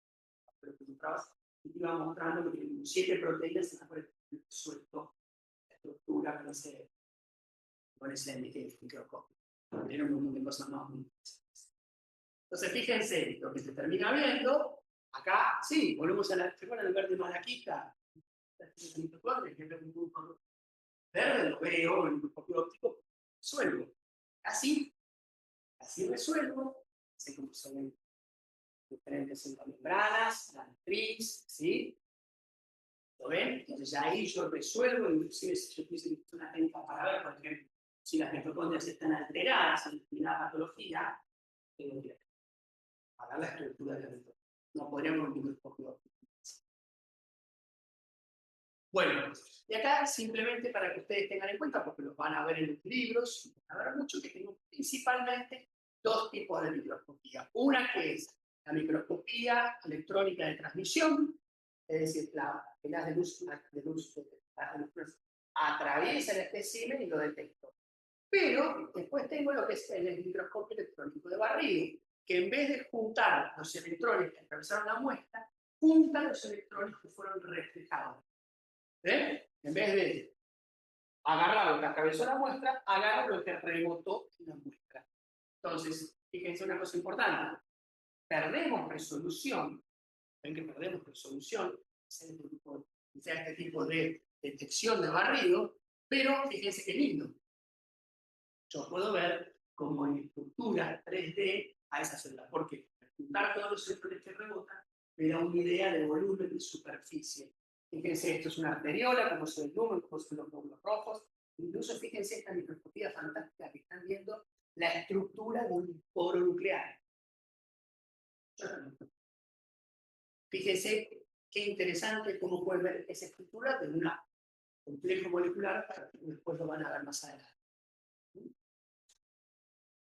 pero que mostrabas, y te iba mostrando que 7 proteínas en las cuales suelto la estructura con ese microscopio. Tiene un montón de cosas más muy interesantes. Entonces, fíjense, lo que se termina viendo, acá, sí, volvemos a la, ¿se acuerdan del verde malaquita? Un color verde lo veo en el microscopio óptico, resuelvo. Así resuelvo, sé cómo se ven diferentes membranas, la matriz, ¿sí? ¿Lo ven? Entonces ya ahí yo resuelvo, inclusive si yo quise una técnica para ver, por ejemplo, si las mitocondrias están alteradas en determinada patología, tengo que para la estructura de la mitocondria. No podríamos un microscopio óptico. Bueno, y acá simplemente para que ustedes tengan en cuenta, porque los van a ver en los libros, van a ver mucho, que tengo principalmente 2 tipos de microscopía. Una que es la microscopía electrónica de transmisión, es decir, las de luz atraviesa el espécimen y lo detecto. Pero después tengo lo que es el microscopio electrónico de barrido, que en vez de juntar los electrones que atravesaron la muestra, junta los electrones que fueron reflejados. En vez de agarrar lo que atravesó la muestra, agarra lo que rebotó en la muestra. Entonces, fíjense una cosa importante. Perdemos resolución. Ven que perdemos resolución. Este tipo de detección de barrido. Pero fíjense qué lindo. Yo puedo ver como en estructura 3D a esa célula. ¿Por qué? Juntar todos los electrones que rebotan me da una idea de volumen de superficie. Fíjense, esto es una arteriola, como se ve el número, como se ven los glóbulos rojos. Incluso fíjense esta microscopía fantástica que están viendo la estructura de un poro nuclear. Fíjense qué interesante cómo pueden ver esa estructura de un complejo molecular, para que después lo van a ver más adelante.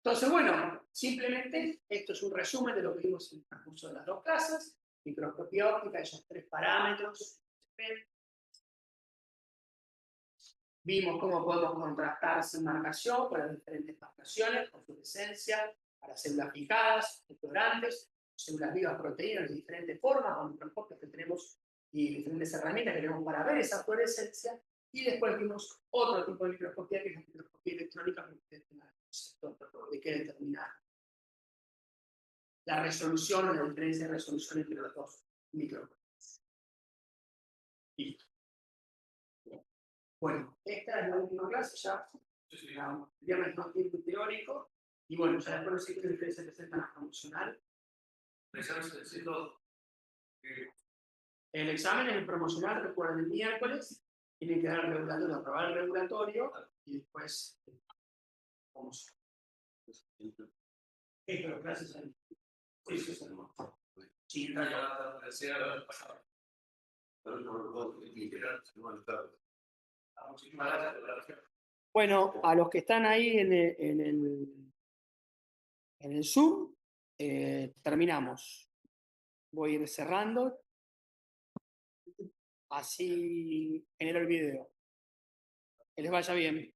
Entonces, bueno, simplemente esto es un resumen de lo que vimos en el transcurso de las 2 clases. Microscopía óptica, esos 3 parámetros. Vimos cómo podemos contrastar esa marcación con las diferentes marcaciones, con fluorescencia, para células fijadas, explorantes, células vivas, proteínas de diferentes formas, con microscopios que tenemos y diferentes herramientas que tenemos para ver esa fluorescencia. Y después vimos otro tipo de microscopía, que es la microscopía electrónica, que ustedes tengan el concepto de qué determinar la resolución o la diferencia de resolución entre los 2 microscopios. Listo. Bueno, esta es la última clase, ya digamos, no tiempo teórico, y bueno, ya después los ciclos de ustedes se presentan a promocional. El examen es el promocional, recuerden, el miércoles, tienen que dar el regulatorio, aprobar el regulatorio, y después vamos. Pero gracias a sí, bueno, a los que están ahí en el Zoom, terminamos. Voy a ir cerrando. Así genero el video. Que les vaya bien.